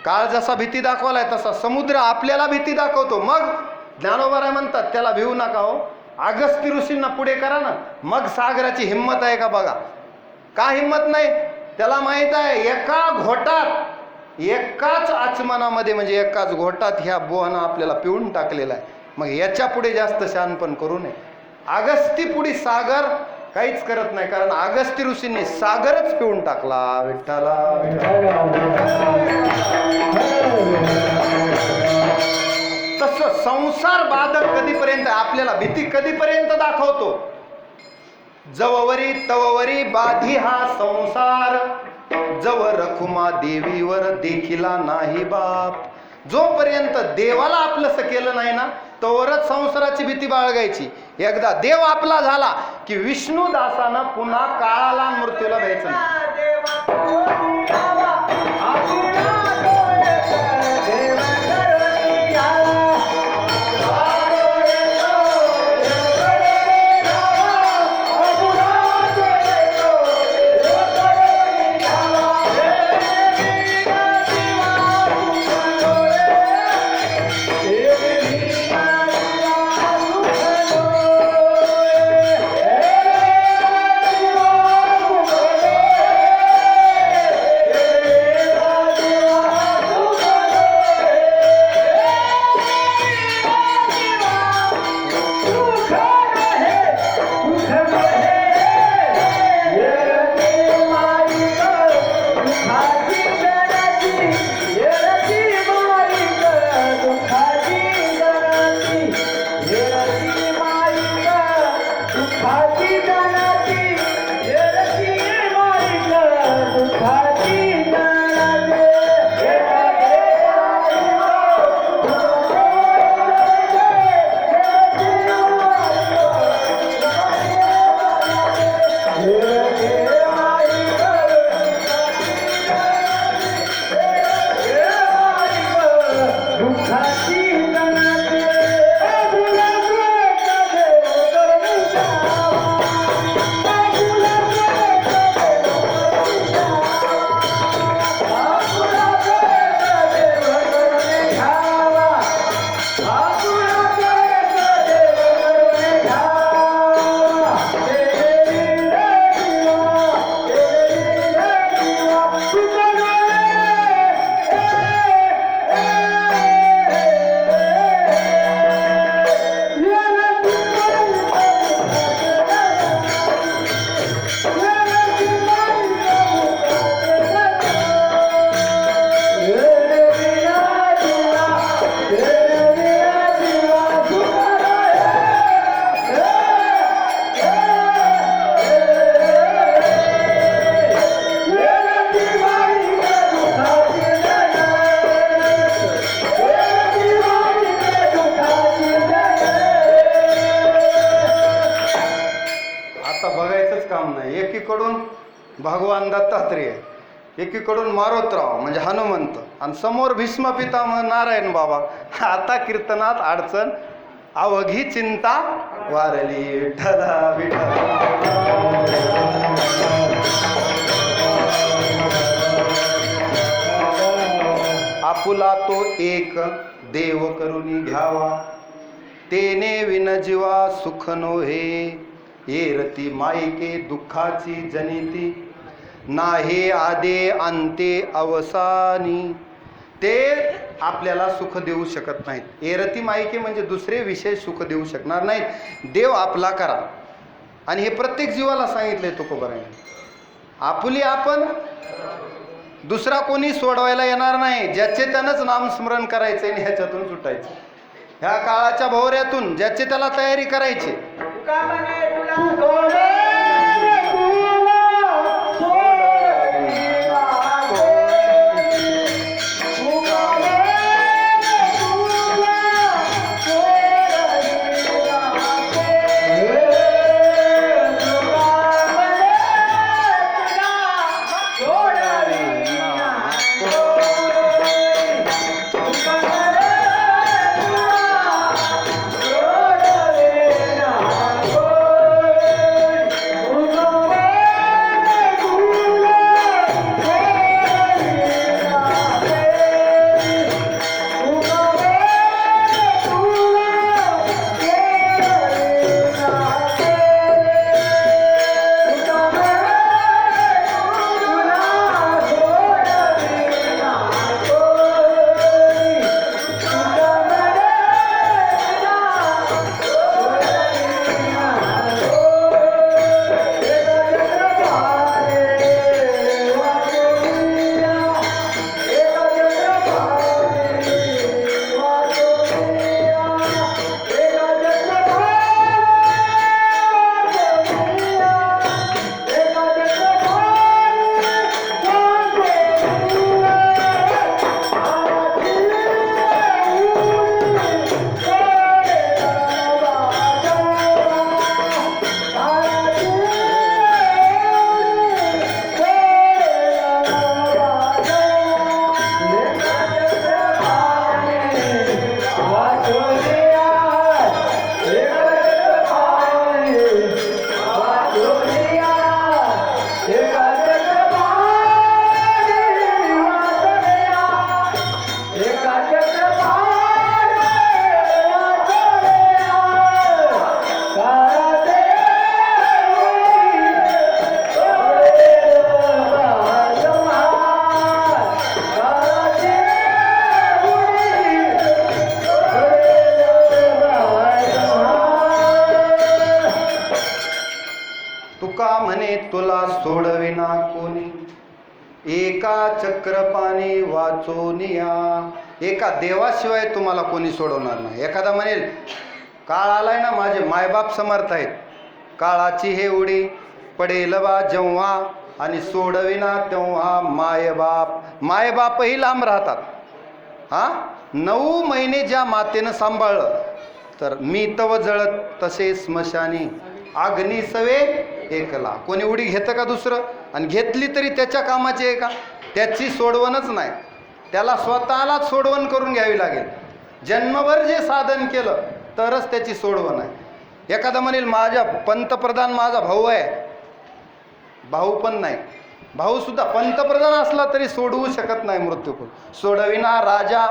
काळ जसा भीती दाखवालाय तसा समुद्र आपल्याला भीती दाखवतो. मग ज्ञानोबराय म्हणतात, त्याला भिवू नका हो, अगस्ती ऋषींना पुढे करा ना. मग सागराची हिंमत आहे का बघा. का हिंमत नाही? त्याला माहित आहे एका घोटात, एकाच आचमनामध्ये, म्हणजे एकाच घोटात ह्या बोहना आपल्याला पिऊन टाकलेला आहे. मग याच्या पुढे जास्त शहाणपण करू नये. अगस्ती पुढे सागर काहीच करत नाही. कारण अगस्ती ऋषींनी सागरच पिऊन टाकला. विठ्ठला तसं संसार बाधक कधीपर्यंत, आपल्याला भीती कधीपर्यंत दाखवतो? जववरी तववरी बाधी हा संसार, जव रखुमा देवीवर देखिला नाही बाप. जोपर्यंत देवाला आपलंसं केलं नाही ना तोवरच संसाराची भीती बाळगायची. एकदा देव आपला झाला की विष्णुदासानं पुन्हा काळाला मृत्यूला द्यायचं नाही. एकीकडून भगवान दत्तात्रेय, एकीकडून मारोतराव म्हणजे हनुमंत आणि समोर भीष्म पितामह नारायण बाबा. आता कीर्तनात अडचण अवघी चिंता वारली विठ्ठला विठ्ठला. आपुला तो एक देव करुणी घ्यावा, तेने विनजीवा सुख नोहे. येरती मायके दुःखाची जनिती, नाही आदे अंते अवसानी. ते आपल्याला सुख देऊ शकत नाहीत. एरती मायके म्हणजे दुसरे विषय सुख देऊ शकणार नाहीत. देव आपला करा. आणि हे प्रत्येक जीवाला सांगितलंय तुकोबाराने. आपुली आपण, दुसरा कोणी सोडवायला येणार नाही. ज्याचे त्यानंच नामस्मरण करायचंय आणि ह्याच्यातून सुटायचं. ह्या काळाच्या भोवऱ्यातून ज्याचे त्याला तयारी करायची. तुला सोडविना कोणी, एका चक्रपाणी वाचोनिया. एका देवाशिवाय तुम्हाला कोणी सोडवणार नाही. एखादा म्हणेल काळ आलाय ना, माझे मायबाप समर्थ आहेत, काळाची हे उडी पडेल बा जेव्हा, आणि सोडविना तेव्हा मायबाप. मायबापही लांब राहतात. 9 महिने ज्या मातेनं सांभाळलं, तर मी तव जळत तसे स्मशानी, अग्नी सवे एकला. कोणी उडी घेतं का दुसरं? आणि घेतली तरी त्याच्या कामाची आहे का? त्याची सोडवणच नाही. त्याला स्वतःलाच सोडवण करून घ्यावी लागेल. जन्मभर जे साधन केलं तरच त्याची सोडवण आहे. एखादा म्हणेल माझ्या पंतप्रधान माझा भाऊ आहे, भाऊ पण नाही. भाऊ सुद्धा पंतप्रधान असला तरी सोडवू शकत नाही मृत्यू. सोडविना राजा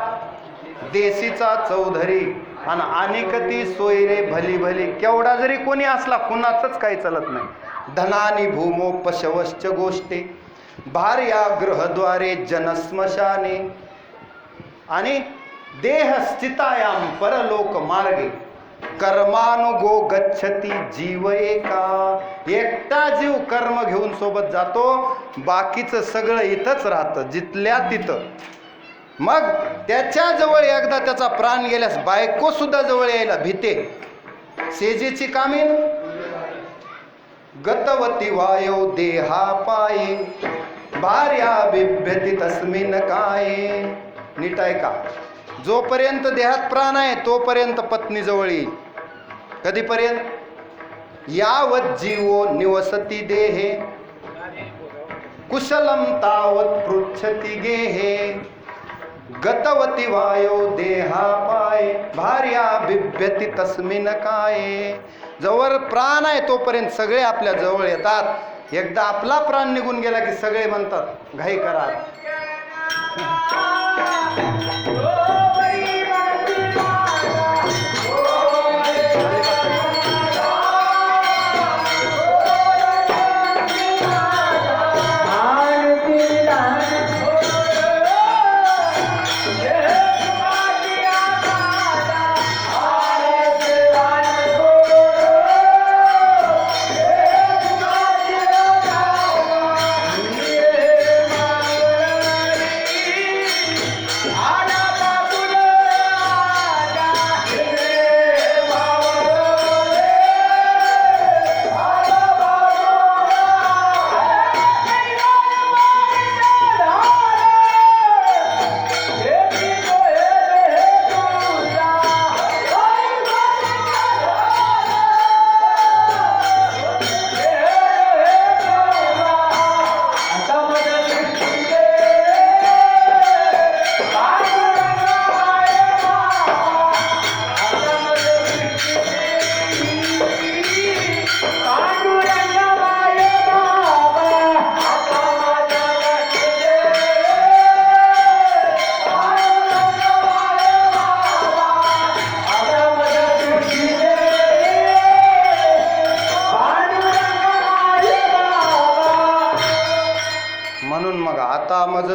देशीचा चौधरी, आणि अनेकती सोयरे भली भली. केवढा जरी कोणी असला, कुणाचंच काही चालत नाही. धनानी भूमो पशवश्च गोष्टी, भार्या गृहद्वारे जनस्मशाने, आणि देह स्थितायाम परलोक मार्गे, कर्मानुगो गच्छती जीव एका. एकटा जीव कर्म घेऊन सोबत जातो, बाकीचं सगळं इथंच राहतं, जिथल्या तिथं. मग त्याच्या जवळ एकदा त्याचा प्राण गेल्यास बायको सुद्धा जवळ यायला भीते. सेजेची कामीन गतवती वायो देहा पाये, भार्या बिभ्यती तस्मिन काये. नीट आहे का? जोपर्यंत देहात प्राण आहे तोपर्यंत पत्नी जवळ येईल. कधीपर्यंत? यावत जीवो निवसती देहे, कुशलम तावत पृच्छती गेहे, गतवती वायो देहा पाये, भार्या बिभ्यती तस्मिन काये. जवळ प्राण आहे तोपर्यंत सगळे आपल्या जवळ येतात. एकदा आपला प्राण निघून गेला की सगळे म्हणतात घाई करा.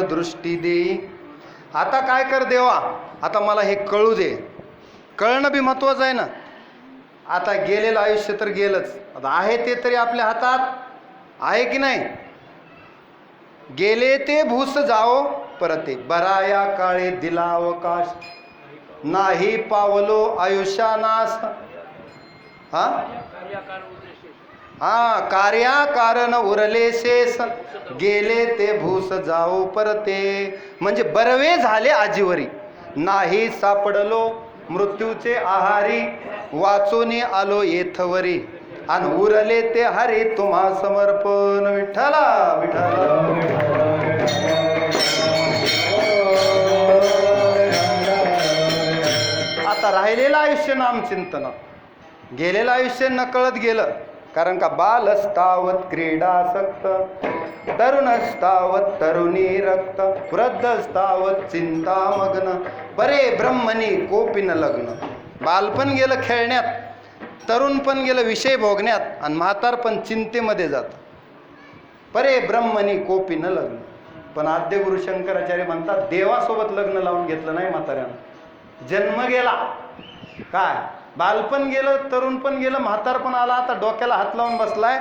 दृष्टी दे. आता काय कर देवा, आता मला हे कळू दे. कळणं बी महत्वाचं आहे ना. आता गेलेलं आयुष्य तर गेलंच, आता आहे ते तरी आपल्या हातात आहे की नाही. गेले ते भूस जाओ परते, बराया काळे दिला अवकाश, नाही पावलो आयुष्यानास. कार्या कारण उरले शेष, गेले ते भूस जाओ परते. म्हणजे बरवे झाले आजीवरी, नाही सापडलो मृत्यूचे आहारी, वाचोनी आलो येथवरी, आणि उरले ते हरी तुम्हा समर्पण. विठ्ठला विठ्ठला. आता राहिलेलं आयुष्य नामचिंतन, गेलेलं आयुष्य नकळत गेलं. कारण का बालस्तावत क्रीडासक्त, तरुणस्तावत तरुणी रक्त, वृद्धस्तावत चिंतामग्न, परे ब्रह्मणी कोपिन लग्न. बालपण गेलं खेळण्यात, तरुण पण गेलं विषय भोगण्यात, आणि म्हातारपण चिंतेमध्ये जात. परे ब्रह्मणी कोपिन लग्न. पण आद्य गुरु शंकराचार्य म्हणतात देवासोबत लग्न लावून घेतलं नाही म्हाताऱ्यानं. जन्म गेला, काय बालपण गेलं, तरुण पण गेलं, म्हातारपण आला. आता डोक्याला हात लावून बसलाय,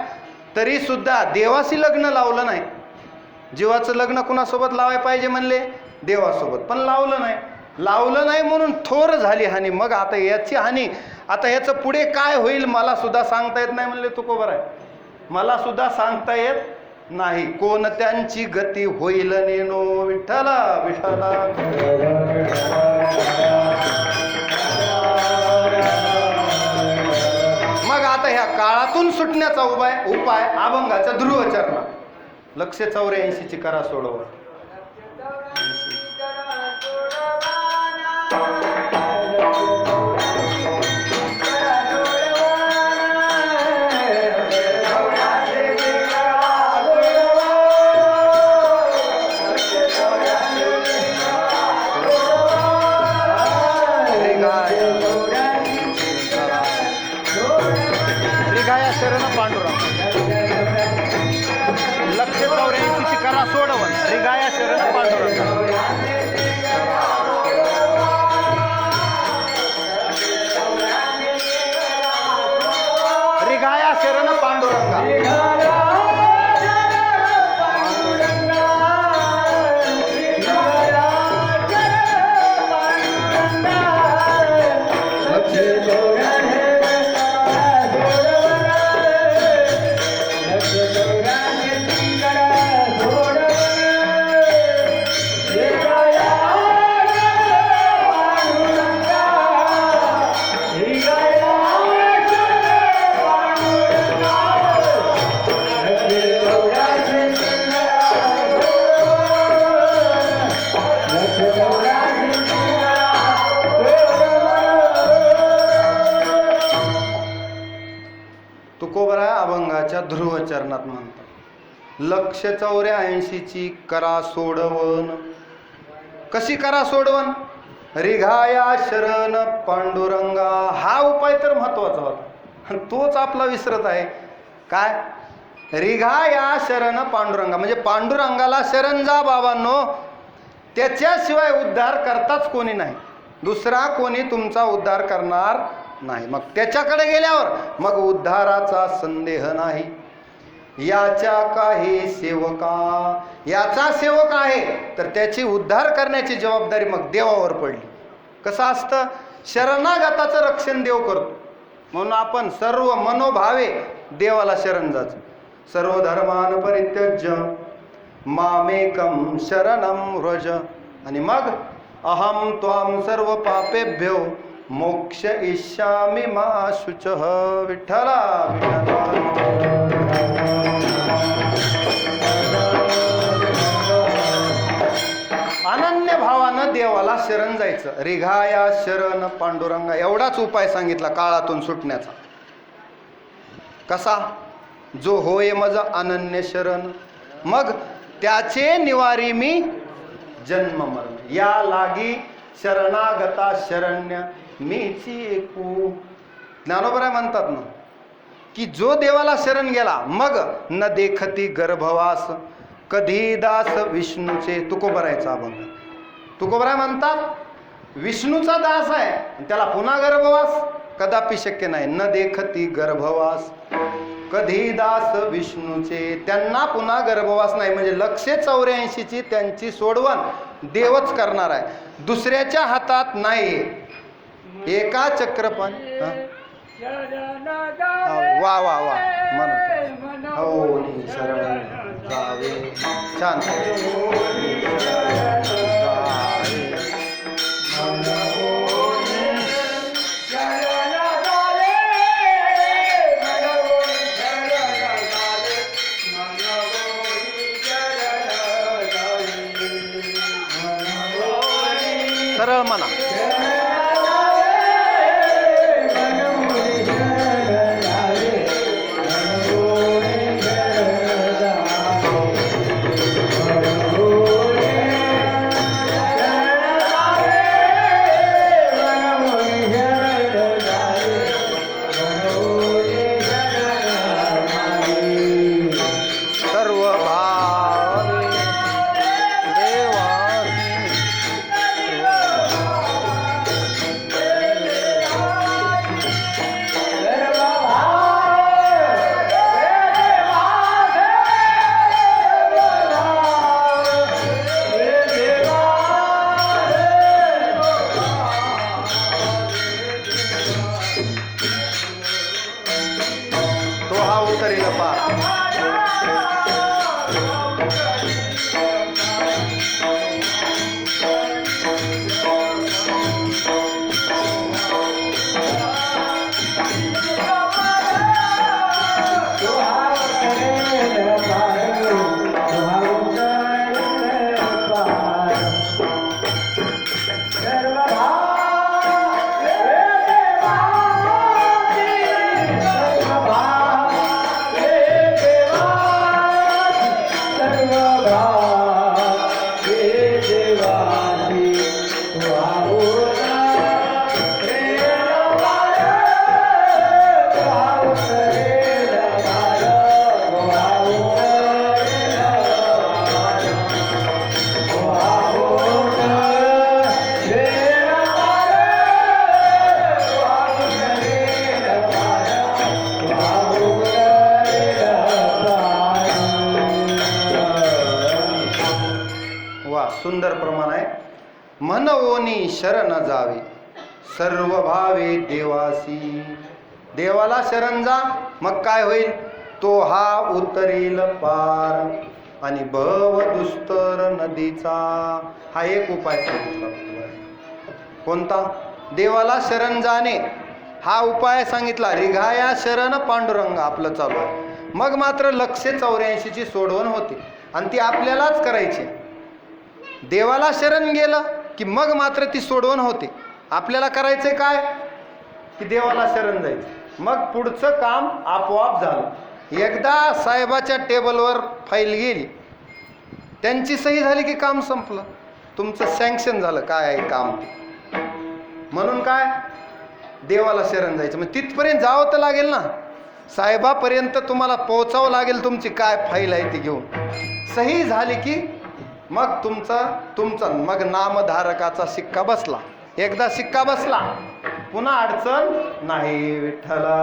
तरी सुद्धा देवाशी लग्न लावलं नाही. जीवाचं लग्न कुणासोबत लावायला पाहिजे म्हणले? देवासोबत. पण लावलं नाही. लावलं नाही म्हणून थोर झाली हानी. मग आता याची हानी, आता याचं पुढे काय होईल मला सुद्धा सांगता येत नाही म्हणले तुकोबर आहे. मला सुद्धा सांगता येत नाही. कोणत्यांची गती होईल नेनो विठ्ठला विठ्ठला. मग आता ह्या काळातून सुटण्याचा उपाय अभंगाच्या ध्रुवचरणा. लक्ष 84 ची करा सोडव. रिगाया शरण पांडुरंग. लक्ष 84 ची करा सोडवन. रिगाया शरण पांडुरंग. रिगाया शरण पांडुरंगा. तुकोबरा अभंगाच्या ध्रुवचरणात म्हणतात. लक्ष 84 ची करा सोडवन. कशी करा सोडवन? रिघाया शरण पांडुरंगा. हा उपाय तर महत्वाचा होता, तोच आपला विसरत आहे. काय? रिघाया शरण पांडुरंगा म्हणजे पांडुरंगाला शरण जा बाबांनो. त्याच्याशिवाय उद्धार करताच कोणी नाही. दुसरा कोणी तुमचा उद्धार करणार नाही. मग त्याच्याकडे गेल्यावर मग उद्धाराचा संदेह नाही. याच्या काही सेवका, याचा सेवक आहे तर त्याची उद्धार करण्याची जबाबदारी मग देवावर पडली. कसं असतं? शरणागताचं रक्षण देव करतो. म्हणून आपण सर्व मनोभावे देवाला शरण जायचं. सर्व धर्मान परित्यज्य मामेकम शरणम व्रज. आणि मग अहम त्वाम सर्व पापेभ्यो मोक्ष इष्यामि मा शुचः. विठ्ठला अनन्य भावानं देवाला शरण जायचं. रिघाया शरण पांडुरंगा. एवढाच उपाय सांगितला काळातून सुटण्याचा. कसा? जो होय मज अनन्य शरण, मग त्याचे निवारी मी जन्म मरण. या लागी शरणागता शरण्य मीची एकू. ज्ञानोबराय म्हणतात ना की जो देवाला शरण गेला मग न देखती गर्भवास कधी दास विष्णूचे. तुकोबरायचा अभंग. तुकोबराय म्हणतात विष्णूचा दास आहे त्याला पुन्हा गर्भवास कदापि शक्य नाही. न देखती गर्भवास कधी दास विष्णूचे. त्यांना पुन्हा गर्भवास नाही. म्हणजे लक्ष 84 ची त्यांची सोडवण देवच करणार आहे, दुसऱ्याच्या हातात नाही. एका चक्रपण वा वा वा म्हणून हो शरण जावे. छान. सरळ म्हणा. उतरील पार. वा, सुंदर प्रमाण आहे. मनवोनी शरण जावे सर्व भावे देवासी. देवाला शरण जा, मग काय होईल? तो हा उतरील पार आणि भव दुस्तर नदीचा. हा एक उपाय सांगितला. कोणता? देवाला शरण जाणे हा उपाय सांगितला. रिघाया शरण पांडुरंग आपलं चालू आहे. मग मात्र 184 ची सोडवण होते आणि ती आपल्यालाच करायची. देवाला शरण गेलं की मग मात्र ती सोडवण होते. आपल्याला करायचंय काय? की देवाला शरण जायचं. मग पुढचं काम आपोआप झालं. एकदा साहेबाच्या टेबलवर फाईल गेली, त्यांची सही झाली की काम संपलं. तुमचं सँक्शन झालं काय आहे काम ते. म्हणून काय? देवाला शरण जायचं. मग तिथपर्यंत जावं तर लागेल ना. साहेबापर्यंत तुम्हाला पोहोचावं लागेल. तुमची काय फाईल आहे ती घेऊन. सही झाली की मग तुमचा मग नामधारकाचा शिक्का बसला. एकदा शिक्का बसला पुन्हा अडचण नाही. विठ्ठला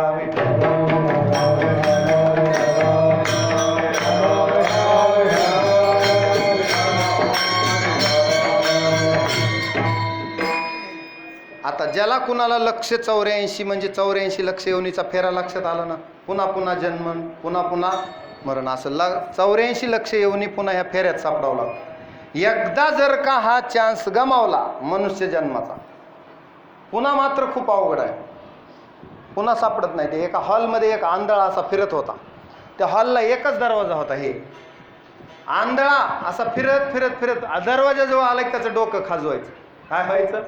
आता ज्याला कुणाला 184 म्हणजे 84 लक्ष योनीचा फेरा लक्षात आला ना. पुन्हा पुन्हा जन्मन, पुन्हा पुन्हा मरण, असं 84 लक्ष योनी पुन्हा ह्या फेऱ्यात सापडावं लागतं. एकदा जर का हा चान्स गमावला मनुष्य जन्माचा, पुन्हा मात्र खूप अवघड आहे. पुन्हा सापडत नाही. ते एका हॉलमध्ये एक आंधळा असा फिरत होता. त्या हॉलला एकच दरवाजा होता. हे आंधळा असा फिरत फिरत फिरत दरवाजाजवळ आला की त्याचं डोकं खाजवायचं. काय व्हायचं?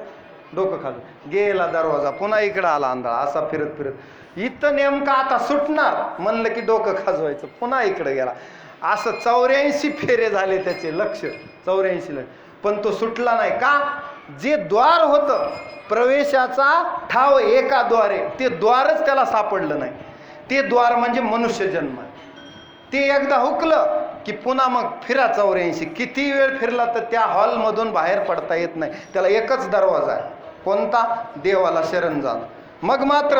डोकं खाजव. गेला दरवाजा, पुन्हा इकडं आला आंधळा असा फिरत फिरत. इथं नेमका आता सुटणार म्हणलं की डोकं खाजवायचं, पुन्हा इकडे गेला. असं 84 फेरे झाले त्याचे. लक्ष 84. पण तो सुटला नाही. का? जे द्वार होतं प्रवेशाचा ठाव एका द्वारे, ते द्वारच त्याला सापडलं नाही. ते द्वार म्हणजे मनुष्य जन्म. ते एकदा हुकलं की पुन्हा मग फिरा 84. किती वेळ फिरला तर त्या हॉलमधून बाहेर पडता येत नाही. त्याला एकच दरवाजा आहे. कोणता? देवाला शरण जाणं. मग मात्र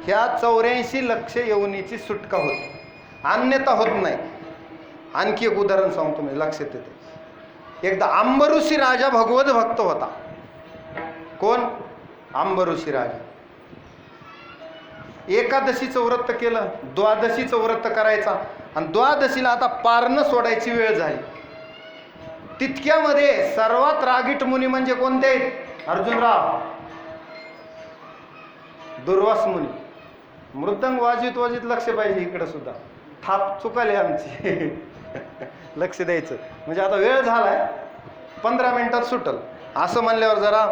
ह्या 84 लक्ष योनीची सुटका होते, अन्यथा होत नाही. आणखी एक उदाहरण सांगतो मी, लक्षात येते. एकदा अंबऋषी राजा भगवत भक्त होता. कोण? अंबऋषी राजा. एकादशीचं व्रत केलं, द्वादशीचं व्रत करायचा आणि द्वादशीला आता पारणं सोडायची वेळ झाली. तितक्यामध्ये सर्वात रागीट मुनी म्हणजे कोणते आहेत? अर्जुनराव, दुर्वास मुनी. मृदंग वाजित वाजित लक्ष पाहिजे इकडं सुद्धा. थाप चुकाले आमची. लक्ष द्यायचं. म्हणजे आता वेळ झालाय, 15 मिनिटात सुटल असं म्हणल्यावर जरा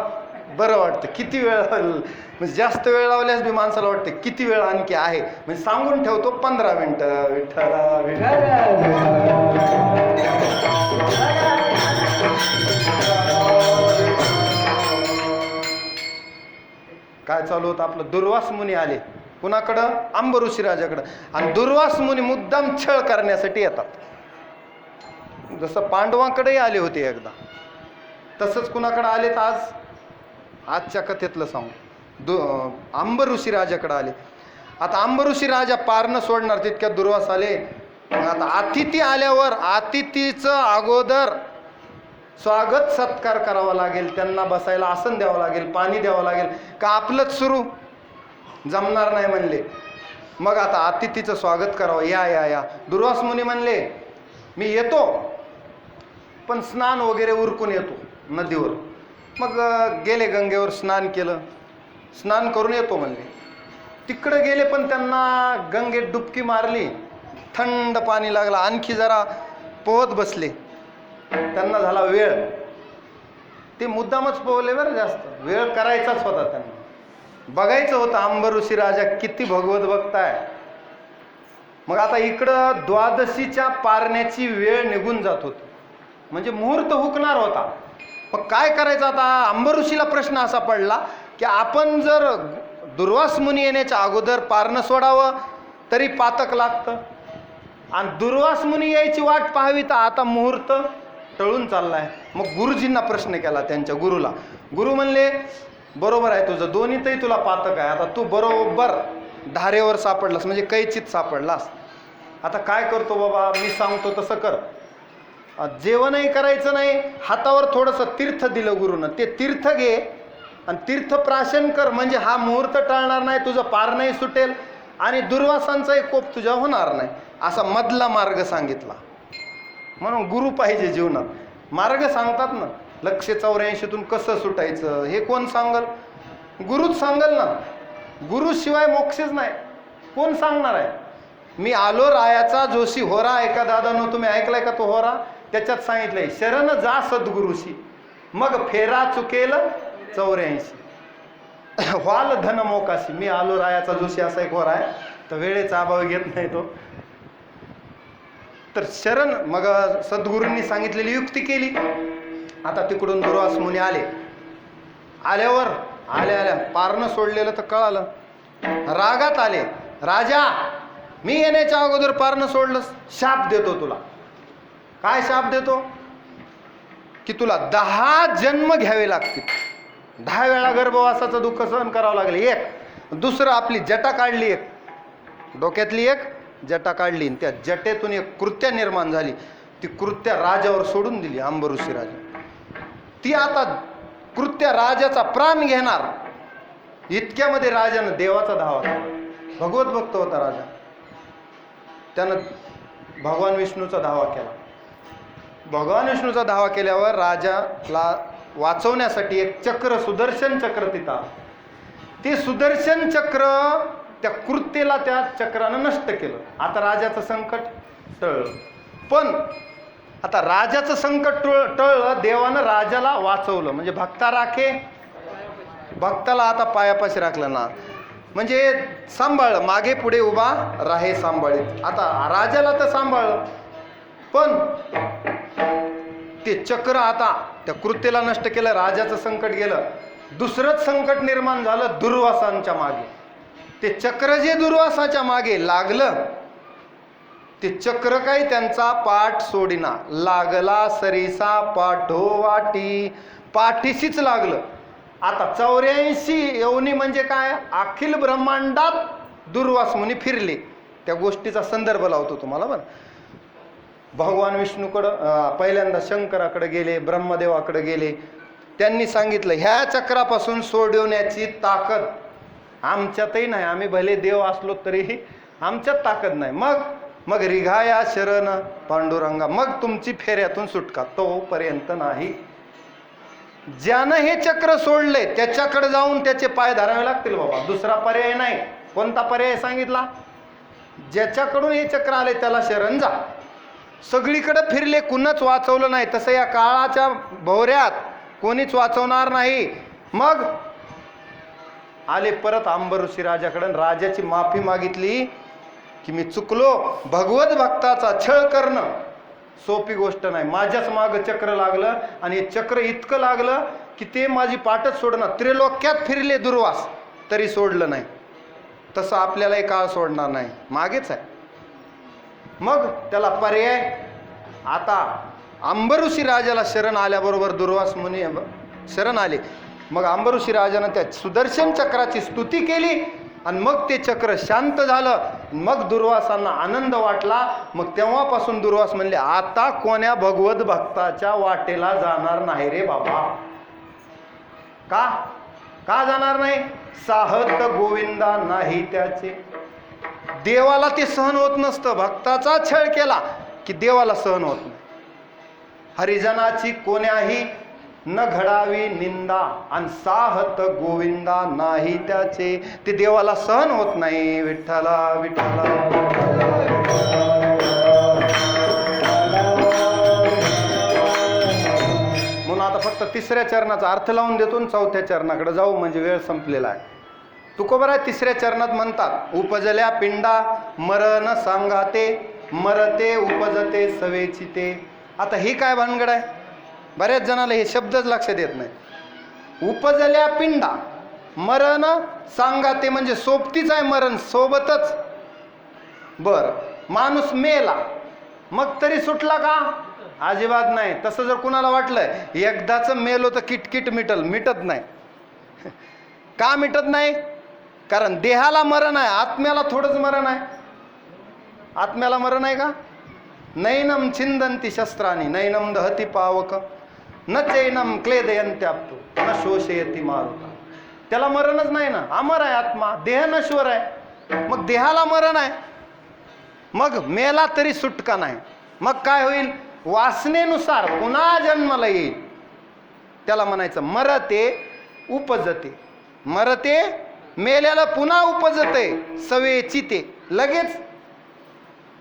बरं वाटतं. किती वेळ म्हणजे जास्त वेळ लावल्यास बी माणसाला वाटतं किती वेळ आणखी आहे. म्हणजे सांगून ठेवतो 15 मिनिटं. विठ्ठला काय चालू होतं आपलं? दुर्वास मुनी आले. कुणाकडं? अंबऋषी राजाकडं. आणि दुर्वास मुनी मुद्दाम छळ करण्यासाठी येतात. जसं पांडवांकडेही आले होते एकदा, तसंच कुणाकडे आले तर आजच्या कथेतलं सांगू. अंबऋषी राजाकडे आले. आता अंबऋषी राजा पारणं सोडणार तितक्यात दुर्वास आले. आता अतिथी आल्यावर अतिथीचं अगोदर स्वागत सत्कार करावा लागेल. त्यांना बसायला आसन द्यावं लागेल, पाणी द्यावं लागेल. का आपलंच सुरू? जमणार नाही म्हणले. मग आता अतिथीचं स्वागत करावं, या या या. दुर्वास मुनी म्हणले मी येतो, पण स्नान वगैरे उरकून येतो नदीवर. मग गेले गंगेवर, स्नान केलं, स्नान करून येतो म्हणले. तिकडं गेले पण त्यांना गंगेत डुबकी मारली, थंड पाणी लागलं, आणखी जरा पोहत बसले. त्यांना झाला वेळ, ते मुद्दामच पोहले बरं, जास्त वेळ करायचाच होता त्यांना, बघायचं होतं अंबऋषी राजा किती भगवत बघताय. मग आता इकडं द्वादशीच्या पारण्याची वेळ निघून जात होती, म्हणजे मुहूर्त हुकणार होता. मग काय करायचं आता? अंबऋषीला प्रश्न असा पडला की आपण जर दुर्वास मुनी येण्याच्या अगोदर पारणं सोडावं तरी पातक लागतं, आणि दुर्वास मुनी यायची वाट पाहावी तर आता मुहूर्त टळून चाललाय. मग गुरुजींना प्रश्न केला, त्यांच्या गुरुला. गुरु म्हणले बरोबर आहे तुझं, दोन्हीतही तुला पातक आहे. आता तू बरोबर धारेवर सापडलास, म्हणजे कैचीत सापडलास. आता काय करतो बाबा, मी सांगतो तसं कर. जेवणही करायचं नाही, हातावर थोडंसं तीर्थ दिलं गुरुनं, ते तीर्थ घे आणि तीर्थ प्राशन कर, म्हणजे हा मुहूर्त टळणार नाही, तुझं पारणंही सुटेल आणि दुर्वासांचाही कोप तुझ्या होणार नाही. असा मधला मार्ग सांगितला. म्हणून गुरु पाहिजे जीवनात. मार्ग सांगतात ना, 184तून कसं सुटायचं हे कोण सांगल? गुरुच सांगल ना. गुरुशिवाय मोक्षच नाही, कोण सांगणार आहे? मी आलो रायाचा जोशी होरा, ऐका दादांनो, तुम्ही ऐकलाय का तो होरा? त्याच्यात सांगितलंय शरण जा सद्गुरुशी, मग फेरा चुकेल 84. व्हाल धन मोकाशी. मी आलो रायाचा जोशी असा एक होरा आहे, तर वेळेचा अभाव घेत नाही तो. तर शरण, मग सद्गुरूंनी सांगितलेली युक्ती केली. आता तिकडून दुर्वास मुनी आले. आल्यावर आल्या पारणं सोडलेलं तर कळालं, रागात आले. राजा, मी येण्याच्या अगोदर पारणं सोडलं, शाप देतो तुला. काय शाप देतो? की तुला 10 जन्म घ्यावे लागतील, 10 वेळा गर्भवासाचं दुःख सहन करावं लागेल. एक दुसरं, आपली जटा काढली, एक डोक्यातली एक जटा काढली, त्या जटेतून एक कृत्या निर्माण झाली. ती कृत्या राजावर सोडून दिली, अंबऋषी राजा. ती आता कृत्या राजाचा प्राण घेणार. इतक्यामध्ये राजानं देवाचा धावा केला. भगवत भक्त होता राजा, त्यानं भगवान विष्णूचा धावा केला. भगवान विष्णूचा धावा केल्यावर राजाला वाचवण्यासाठी एक चक्र, सुदर्शन चक्र तिथं आलं. ते सुदर्शन चक्र त्या कृत्येला त्या चक्रानं नष्ट केलं. आता राजाचं संकट टळलं. पण आता राजाचं संकट टळलं, देवानं राजाला वाचवलं. म्हणजे भक्ता राखे, भक्ताला आता पायापाशी राखलं ना, म्हणजे सांभाळलं, मागे पुढे उभा राहे सांभाळीत. आता राजाला तर सांभाळलं, पण ते चक्र आता त्या कृत्येला नष्ट केलं, राजाचं संकट गेलं. दुसरंच संकट निर्माण झालं दुर्वासांच्या मागे. ते चक्र जे दुर्वासाच्या मागे लागलं, ते चक्र काही त्यांचा पाठ सोडिना. लागला सरीसा पाठोवाटी, पाठीशीच लागलं. आता 84 योनी म्हणजे काय? अखिल ब्रह्मांडात दुर्वास मुनी फिरले. त्या गोष्टीचा संदर्भ लावतो तुम्हाला. बरं, भगवान विष्णूकडं पहिल्यांदा शंकराकडे गेले, ब्रह्मदेवाकडे गेले. त्यांनी सांगितलं ह्या चक्रापासून सोडवण्याची ताकद आमच्यातही नाही, आम्ही भले देव असलो तरीही आमच्यात ताकद नाही. मग रिघाया शरण पांडुरंगा, मग तुमची फेऱ्यातून सुटका, तोपर्यंत नाही. ज्यानं हे चक्र सोडले त्याच्याकडे जाऊन त्याचे पाय धरावे लागतील बाबा, दुसरा पर्याय नाही. कोणता पर्याय सांगितला? ज्याच्याकडून हे चक्र आले त्याला शरण जा. सगळीकडे फिरले, कुणच वाचवलं नाही. तसं या काळाच्या भोवऱ्यात कोणीच वाचवणार नाही. मग आले परत अंबऋषी राजाकडे, राजाची माफी मागितली की मी चुकलो. भगवत भक्ताचा छळ करणं सोपी गोष्ट नाही. माझ्याच मागं चक्र लागलं, आणि हे चक्र इतकं लागलं की ते माझी पाठच सोडणार. त्रिलोक्यात फिरले दुर्वास तरी सोडलं नाही. तसं आपल्यालाही काळ सोडणार नाही, मागेच आहे. मग त्याला पर्याय, आता अंबऋषी राजाला शरण आल्याबरोबर दुर्वास मुनी शरण आले. मग अंबऋषी राजानं त्या सुदर्शन चक्राची स्तुती केली, आणि मग ते चक्र शांत झालं. मग दुर्वासांना आनंद वाटला. मग तेव्हापासून दुर्वास म्हणले आता कोण्या भगवत भक्ताच्या वाटेला जाणार नाही रे बाबा. का जाणार नाही? साहत गोविंदा नाही त्याचे, देवाला ते सहन होत नसतं. भक्ताचा छळ केला की देवाला सहन होत नाही. हरिजनाची कोण्याही न घडावी निंदा आणि साहत गोविंदा नाही त्याचे. ते देवाला सहन होत नाही. विठ्ठला विठ्ठला. म्हणून आता फक्त तिसऱ्या चरणाचा अर्थ लावून देतो आणि चौथ्या चरणाकडे जाऊ, म्हणजे वेळ संपलेला आहे. तुकोबर आहे तिसऱ्या चरणात म्हणतात, उपजल्या पिंडा मरण सांगाते, मरते उपजते सवेची ते. आता ही काय भानगड आहे? बऱ्याच जणाला हे शब्दच लक्षात येत नाही. उपजल्या पिंडा मरण सांगाते म्हणजे सोबतीच आहे मरण, सोबतच. बर, माणूस मेला मग तरी सुटला का? अजिबात नाही. तसं जर कुणाला वाटलं एकदाच मेलो तर किटकिट मिटत नाही. का मिटत नाही? कारण देहाला मरण आहे, आत्म्याला थोडंच मरण आहे. आत्म्याला मरण आहे का? नैनम छिंदंती शस्त्रानी नैनम दहती पावक न चैनम क्लेदयंत्याप्तो न शोषयती मारुता. त्याला मरणच नाही ना, अमर आहे आत्मा. देह नश्वर आहे, मग देहाला मरण आहे. मग मेला तरी सुटका नाही. मग काय होईल? वासनेनुसार पुन्हा जन्माला येईल. त्याला म्हणायचं मरते उपजते. मरते मेल्याला पुन्हा उपजते सवेची ते. लगेच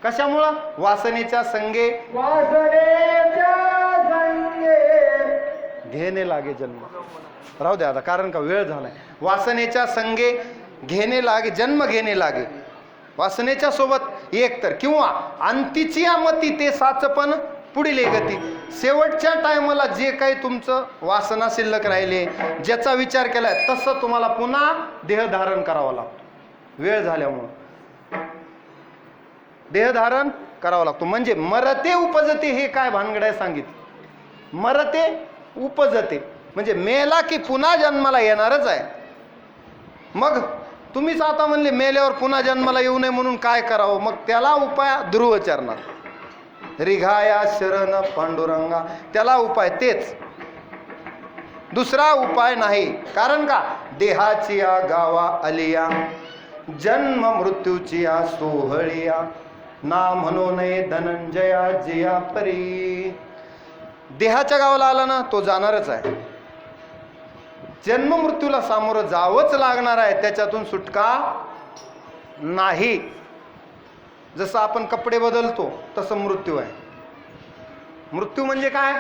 कशामुळं? वासनेच्या संगे घेणे लागे जन्म. राहू द्या आता, कारण का वेळ झालाय. वासनेच्या संगे घेणे लागे, जन्म घेणे लागे. वासनेच्या सोबत एक तर, किंवा अंतीची मती ते साचपण पुढील गती. शेवटच्या टायमाला जे काही तुमचं वासना शिल्लक राहिले, ज्याचा विचार केलाय, तसं तुम्हाला पुन्हा देह धारण करावा लागतो. वेळ झाल्यामुळं देह धारण करावं लागतो. म्हणजे मरते उपजते हे काय भानगड आहे सांगितलं. मरते उपजते म्हणजे मेला की पुन्हा जन्माला येणारच आहे. मग तुम्हीच आता म्हणले मेल्यावर पुन्हा जन्माला येऊ नये म्हणून काय करावं? मग त्याला उपाय ध्रुव चरणार, रिघाया शरण पांडुरंगा. त्याला उपाय तेच, दुसरा उपाय नाही. कारण का? देहाची या गावा अलिया, जन्म मृत्यूची या सोहळिया, ना म्हणू नये धनंजया जिया परी. देहाच्या गावाला आला ना तो जाणारच आहे. जन्म मृत्यूला सामोरं जावंच लागणार आहे, त्याच्यातून सुटका नाही. जसं आपण कपडे बदलतो तसं मृत्यू आहे. मृत्यू म्हणजे काय?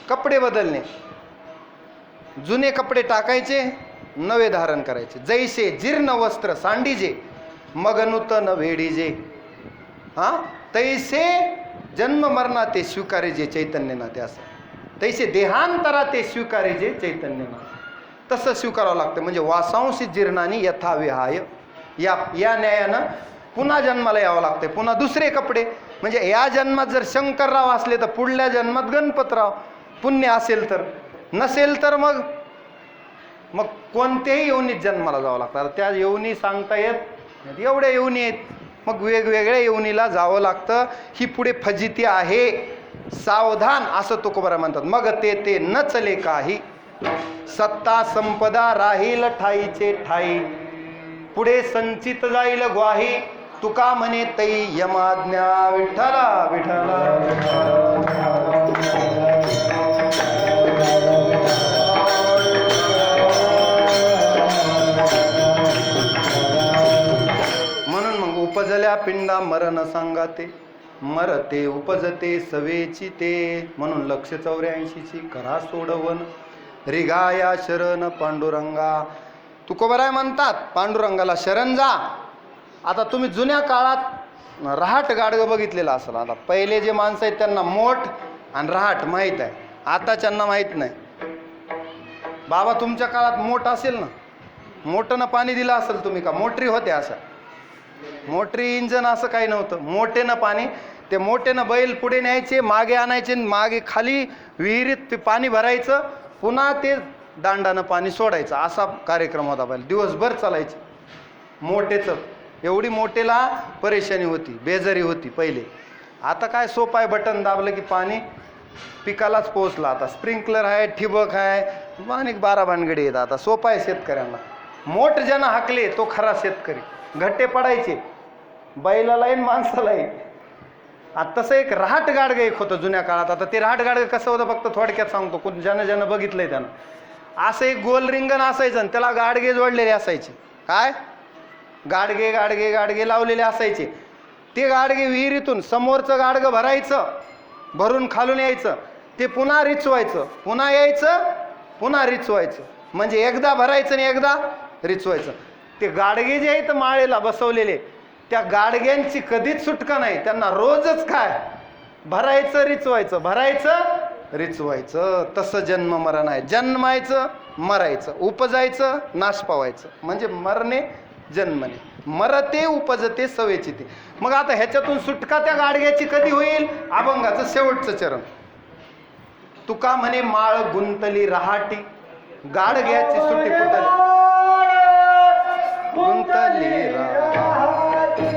कपडे बदलणे. जुने कपडे टाकायचे, नवे धारण करायचे. जैसे जीर्ण वस्त्र सांडीजे, मग नूतन वेडीजे. हा, तैसे जन्म मरणा ते स्वीकारेजे चैतन्यना. ते असं तैसे देहांतरा ते स्वीकारेजे चैतन्यना. तसं स्वीकारावं लागतं. म्हणजे वासांशी जीर्णानी यथा विहाय. या न्यायानं पुन्हा जन्माला यावं लागतं. पुन्हा दुसरे कपडे. म्हणजे या जन्मात जर शंकरराव असले तर पुढल्या जन्मात गणपतराव. पुण्य असेल तर, नसेल तर मग कोणत्याही योनीत जन्माला जावं लागतं. त्या योनी सांगता येत, एवढ्या योनी आहेत, मग वेगवेगळ्या योनीला जावं लागतं. ही पुढे फजिती आहे, सावधान, असं तुकोबरा म्हणतात. मग ते न चले काही, सत्ता संपदा राहील ठाईचे ठाई, पुढे संचित जाईल ग्वाही, तुका म्हणे तै यमाज्ञा. विठ्ठला विठ्ठला. म्हणून मग उपजल्या पिंडा मरण सांगाते, मरते उपजते सवेची ते. म्हणून 184ची करा सोडवण, रिगाया शरण पांडुरंगा. तुकोबराय म्हणतात पांडुरंगाला शरण जा. आता तुम्ही जुन्या काळात रहाट गाडगं बघितलेलं असेल. आता पहिले जे माणसं आहेत त्यांना मोठ आणि रहाट माहीत आहे, आताच्यांना माहीत नाही. बाबा तुमच्या काळात मोठ असेल ना, मोठं पाणी दिलं असेल तुम्ही का? मोटरी होत्या अशा, मोटरी इंजन असं काही नव्हतं. मोठेनं पाणी, ते मोठेनं बैल पुढे न्यायचे, मागे आणायचे, मागे खाली विहिरीत पाणी भरायचं, पुन्हा ते दांडानं पाणी सोडायचं. असा कार्यक्रम होता पहिले, दिवसभर चालायचे मोठेचं. एवढी मोठेला परेशानी होती, बेजारी होती पहिले. आता काय सोपं आहे, बटन दाबलं की पाणी पिकालाच पोहोचला. आता स्प्रिंकलर आहे, ठिबक आहे, अनेक 12 भानगडी येतात. आता सोपं आहे शेतकऱ्यांना. मोठ ज्यानं हाकले तो खरा शेतकरी. घट्टे पडायचे, बैलालाही माणसालाही. आता तसं एक रहाट गाडगं एक होतं जुन्या काळात. आता ते रहाट गाडगं कसं होतं फक्त थोडक्यात सांगतो, ज्यानं बघितलंय त्यानं. असं एक गोल रिंगण असायचं आणि त्याला गाडगे जोडलेले असायचे. काय गाडगे गाडगे गाडगे लावलेले असायचे. ते गाडगे विहिरीतून समोरचं गाडगं भरायचं, भरून खालून यायचं, ते पुन्हा रिचवायचं, पुन्हा यायचं, पुन्हा रिचवायचं. म्हणजे एकदा भरायचं आणि एकदा रिचवायचं. ते गाडगे जे आहेत माळेला बसवलेले, त्या गाडग्यांची कधीच सुटका नाही. त्यांना रोजच काय भरायचं रिचवायचं, भरायचं रिचवायचं. तसं जन्म मरण आहे. जन्मायचं मरायचं, उपजायचं नाश पावायचं. म्हणजे मरणे जन्मने, मरते उपजते सवेचिते. मग आता ह्याच्यातून सुटका त्या गाडग्याची कधी होईल? अभंगाचं शेवटचं चरण. तुका म्हणे माळ गुंतली रहाटी, गाडग्याची सुटी फुटली गुंतली रहाटी.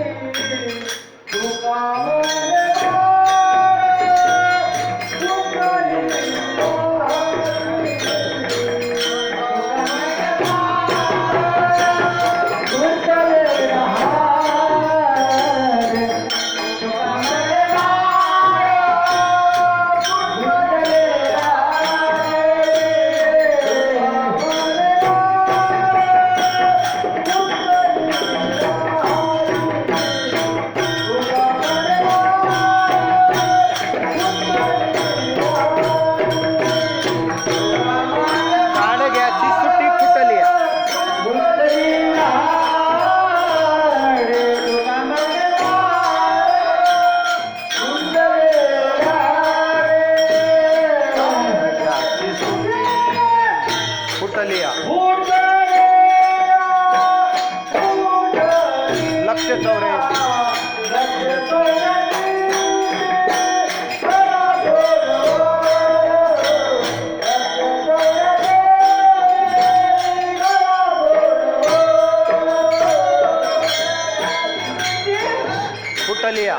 लक्ष 84. फुटलिया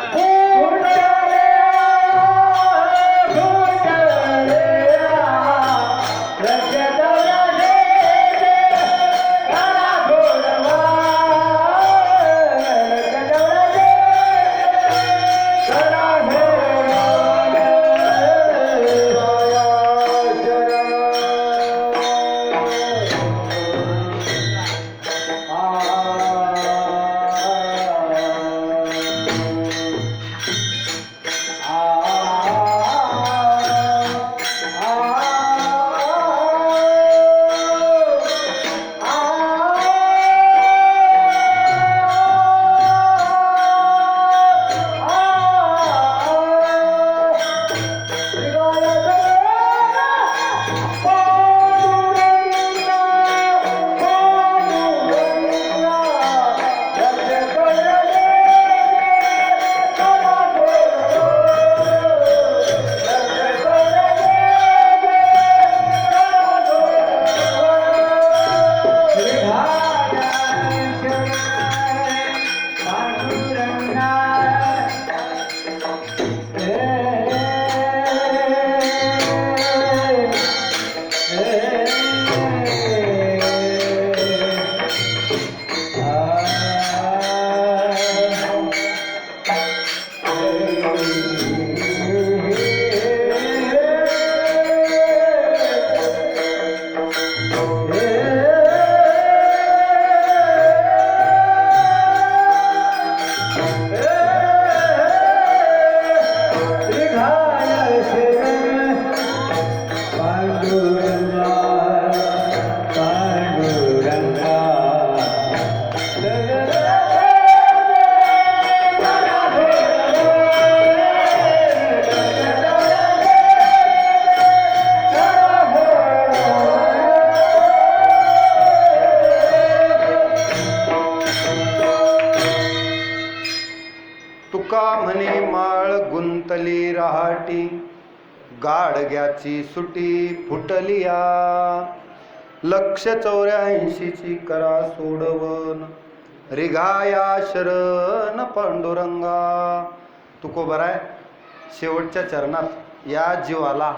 म्हणे माळ गुंतली रहाटी, गाडग्याची सुटी फुटलिया. लक्ष 84ची करा सोडवन, रिघाया शरण पांडुरंगा. तुकोबराय शेवटच्या चरणात या जीवाला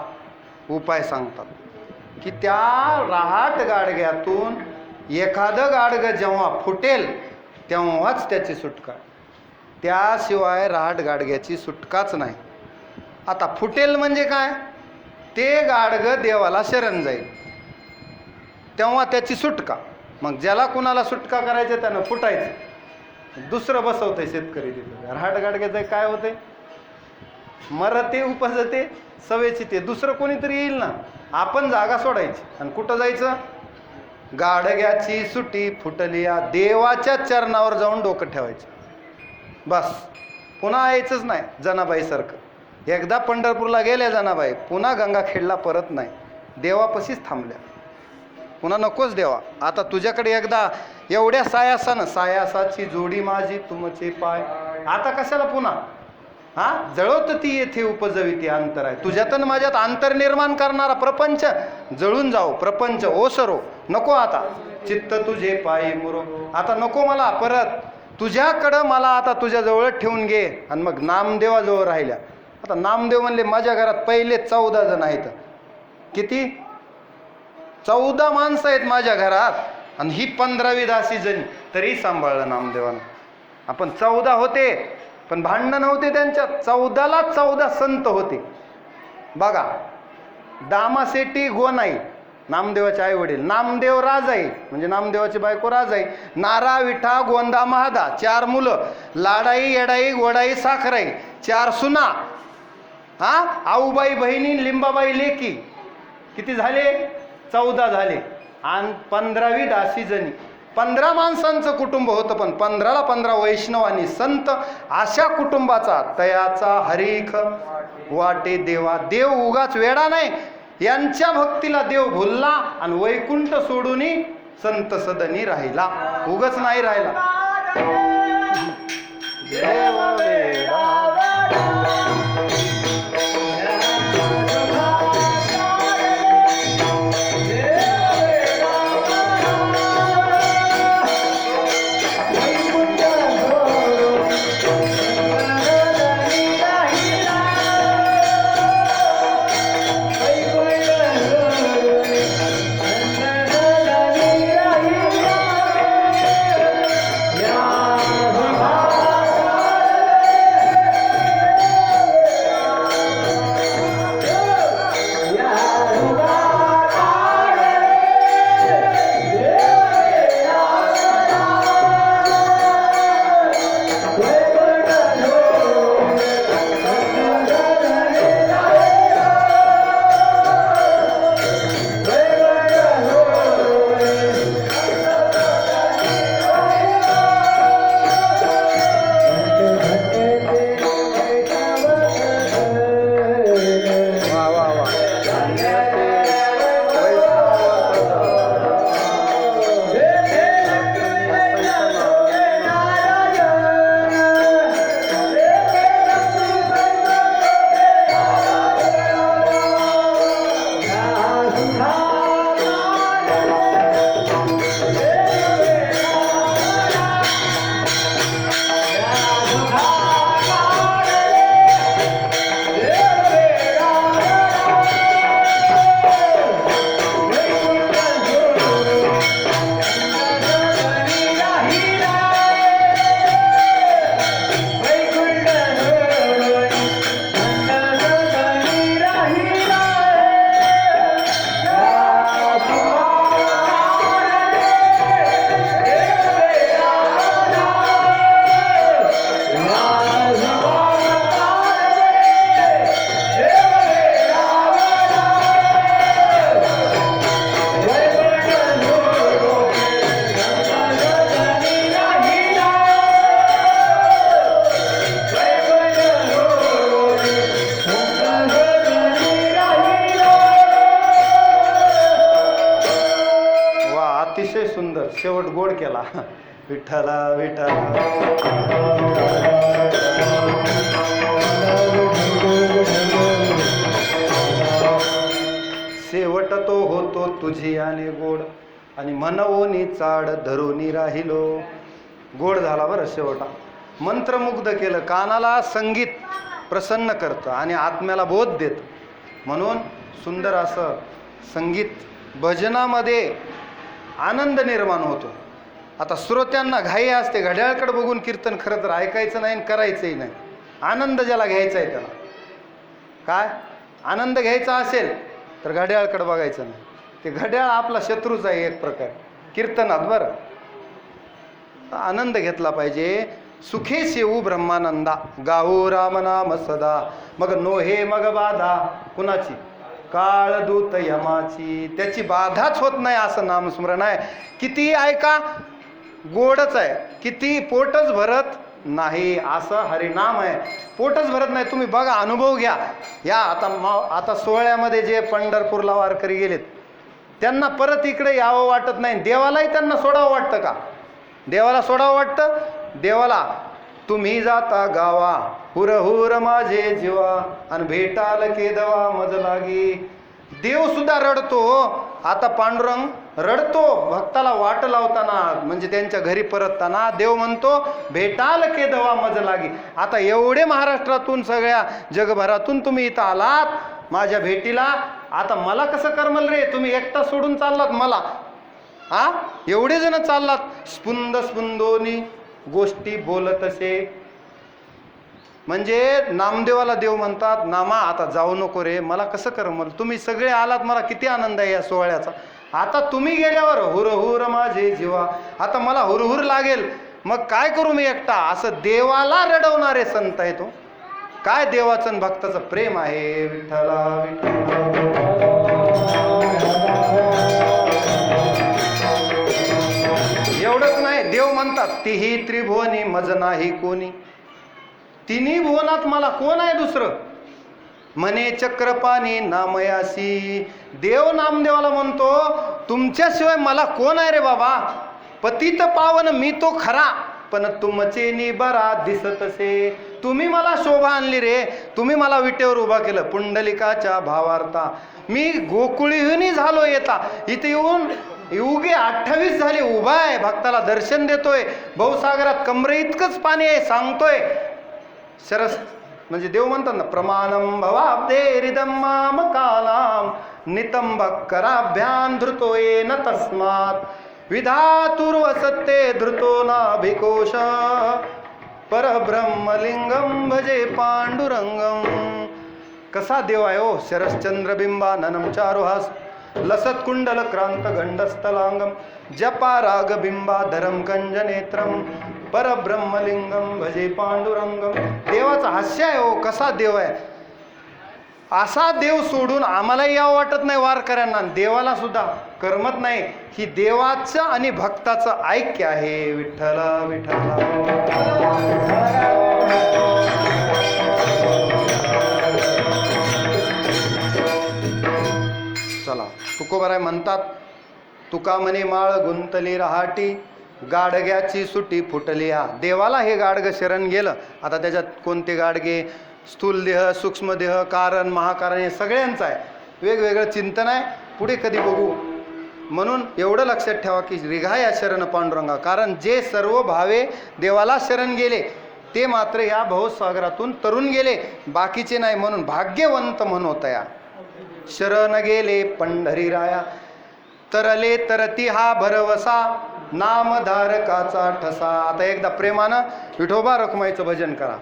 उपाय सांगतात की त्या रहाट गाडग्यातून एखादं गाडगं जेव्हा फुटेल तेव्हाच त्याची सुटका. त्याशिवाय राहटगाडग्याची सुटकाच नाही. आता फुटेल म्हणजे काय? ते गाडगं देवाला शरण जाईल तेव्हा त्याची सुटका. मग ज्याला कुणाला सुटका करायचं त्यानं फुटायचं. दुसरं बसवतंय शेतकरी तिथं. राहटगाडग्याचं काय होतंय? मरते उपजते सवेची ते दुसरं कोणीतरी येईल ना. आपण जागा सोडायची आणि कुठं जायचं? गाडग्याची सुटी फुटली या देवाच्या चरणावर जाऊन डोकं ठेवायचं. बस पुन्हा यायचंच नाही. जनाबाईसारखं एकदा पंढरपूरला गेल्या जनाबाई, पुन्हा गंगाखेडला परत नाही. देवापाशीच थांबल्या. पुन्हा नकोच देवा. आता तुझ्याकडे एकदा एवढ्या सायासानं सायासाची जोडी माझी तुमचे पाय, आता कशाला पुन्हा? जळवत ती येथे उपजविती अंतर आहे. तुझ्यात माझ्यात अंतर निर्माण करणारा प्रपंच जळून जाओ, प्रपंच ओसरो. नको आता चित्त तुझे पायी मुरो. आता नको मला परत तुझ्याकडं. मला आता तुझ्याजवळ ठेवून घे. आणि मग नामदेवाजवळ राहिल्या. आता नामदेव म्हणले माझ्या घरात पहिले 14 जण आहेत. किती? 14 माणसं आहेत माझ्या घरात आणि ही 15वी दासी जणी. तरी सांभाळलं नामदेवानं. आपण 14 होते पण भांडणं नव्हते त्यांच्यात. 14ला 14 संत होते. बघा, दामासेटी गोनाई नामदेवाचे आई वडील, नामदेव राजाई म्हणजे नामदेवाची बायको राजाई, नारा विठा गोंदा महादा 4 मुलं, लाडाई येडाई गोडाई साखराई 4 सुना, आऊबाई बहिणी लिंबाबाई लेकी. किती झाले? 14 झाले. आणि 15वी दासी जणी. 15 माणसांचं कुटुंब होतं पण 15ला 15 वैष्णव आणि संत. अशा कुटुंबाचा तयाचा हरीख वाटे देवा. देव उगाच वेडा नाही. यांच्या भक्तीला देव भुलला आणि वैकुंठ सोडून संत सदनी राहिला. उगाच नाही राहिला. देव वेडा शेवट गोड केला. विठ्ठला विठ्ठला शेवट तो होतो तुझी आणि गोड आणि मनवोनी चाड धरोनी राहिलो. गोड झाला बरं शेवटा. मंत्रमुग्ध केलं. कानाला संगीत प्रसन्न करतं आणि आत्म्याला बोध देतं. म्हणून सुंदर असं संगीत भजनामध्ये आनंद निर्माण होतो. आता श्रोत्यांना घाई असते, घड्याळकडे बघून कीर्तन खरं तर ऐकायचं नाही आणि करायचंही नाही. आनंद ज्याला घ्यायचा आहे त्याला काय आनंद घ्यायचा असेल तर घड्याळकडे बघायचं नाही. ते घड्याळ आपला शत्रूच आहे एक प्रकार कीर्तनात. बरं, आनंद घेतला पाहिजे. सुखे सेऊ ब्रह्मानंदा गाऊ रामनाम सदा, मग नोहे मग बाधा कुणाची, काळदूत यमाची. त्याची बाधाच होत नाही असं नामस्मरण आहे. किती ऐका गोडच आहे, किती पोटच भरत नाही असं हरिनाम आहे. पोटच भरत नाही. तुम्ही बघा, अनुभव घ्या. या आता सोहळ्यामध्ये जे पंढरपूरला वारकरी गेलेत त्यांना परत इकडे यावं वाटत नाही. देवालाही त्यांना सोडावं वाटतं का? देवाला सोडावं वाटतं? देवाला तुम्ही जाता गावा हुर हुर माझे जीवा आणि भेटाल केदवा मज लागी. देव सुद्धा रडतो. आता पांडुरंग रडतो भक्ताला वाट लावताना, म्हणजे त्यांच्या घरी परतताना. देव म्हणतो भेटाल केदवा मज लागी. आता एवढे महाराष्ट्रातून सगळ्या जगभरातून तुम्ही इथं आलात माझ्या भेटीला, आता मला कसं करमल रे? तुम्ही एकटा सोडून चाललात मला. एवढे जण चाललात. स्पुंद स्पुंदोनी गोष्टी बोलतसे. म्हणजे नामदेवाला देव म्हणतात, नामा आता जाऊ नको रे, मला कसं करमल? तुम्ही सगळे आलात, मला किती आनंद आहे या सोहळ्याचा. आता तुम्ही गेल्यावर हुर हुर माझे जीवा, आता मला हुरहुर लागेल, मग काय करू मी एकटा? असं देवाला रडवणारे संत आहे. तो काय देवाचं भक्ताचं प्रेम आहे. विठ्ठला एवढंच नाही, देव म्हणतात तिही त्रिभुवनी मज नाही कोणी. तिन्ही भुवनात मला कोण आहे दुसरं? म्हणे चक्रपाणी नामयासी. देव नामदेवाला म्हणतो तुमच्याशिवाय मला कोण आहे रे बाबा? पतित पावन मी तो खरा, पण तुमचे निबरा दिसतसे. तुम्ही मला शोभा आणली रे, तुम्ही मला विटेवर उभा केलं. पुंडलिकाच्या भावार्था मी गोकुळीहूनही झालो येता, इथे येऊन उगे 28 झाले उभा आहे, भक्ताला दर्शन देतोय. भवसागरात कमरे इतकंच पाणी आहे, सांगतोय. सरस म्हणजे देव म्हणतात ना, प्रमाणम भवाब्दे हृदम माम कालाम नितंबकराभ्यान धृतो येन तस्मात् विधातुर्व सत्ते धृतो नाभिकोश परब्रह्मलिंगम भजे पांडुरंगम. कसा देव आहे हो? शरश्चंद्रबिंबा ननम चारुहास लसत कुंडल क्रांत गंडस्थलांगम जपा राग बिंबा धरम कंज नेत्रम परब्रह्मलिंगम भजे पांडुरंगम. देवाचं हास्य आहे हो. कसा देव आहे? असा देव सोडून आम्हालाही यावं वाटत नाही वारकऱ्यांना, देवाला सुद्धा करमत नाही. ही देवाचं आणि भक्ताचं ऐक्य आहे. विठ्ठला विठ्ठला. चला, तुकोबाराय म्हणतात, तुका म्हणे माळ गुंतली रहाटी गाडग्याची सुटी फुटली. देवाला हे गाडगं शरण गेलं. आता त्याच्यात कोणते गाडगे? स्थूल देह, सूक्ष्म देह, कारण महाकारण हे सगळ्यांचं आहे. वेगवेगळं चिंतन आहे, पुढे कधी बघू. म्हणून एवढं लक्षात ठेवा की रिघा या शरण पांडुरंगा. कारण जे सर्व भावे देवाला शरण गेले ते मात्र या भवसागरातून तरुण गेले, बाकीचे नाही. म्हणून भाग्यवंत म्हणून या शरण गेले पंढरीराया तरले तरती हा भरवसा नामधारकाचा ठसा. आता एकदा प्रेमानं विठोबा रखुमाईचं भजन करा.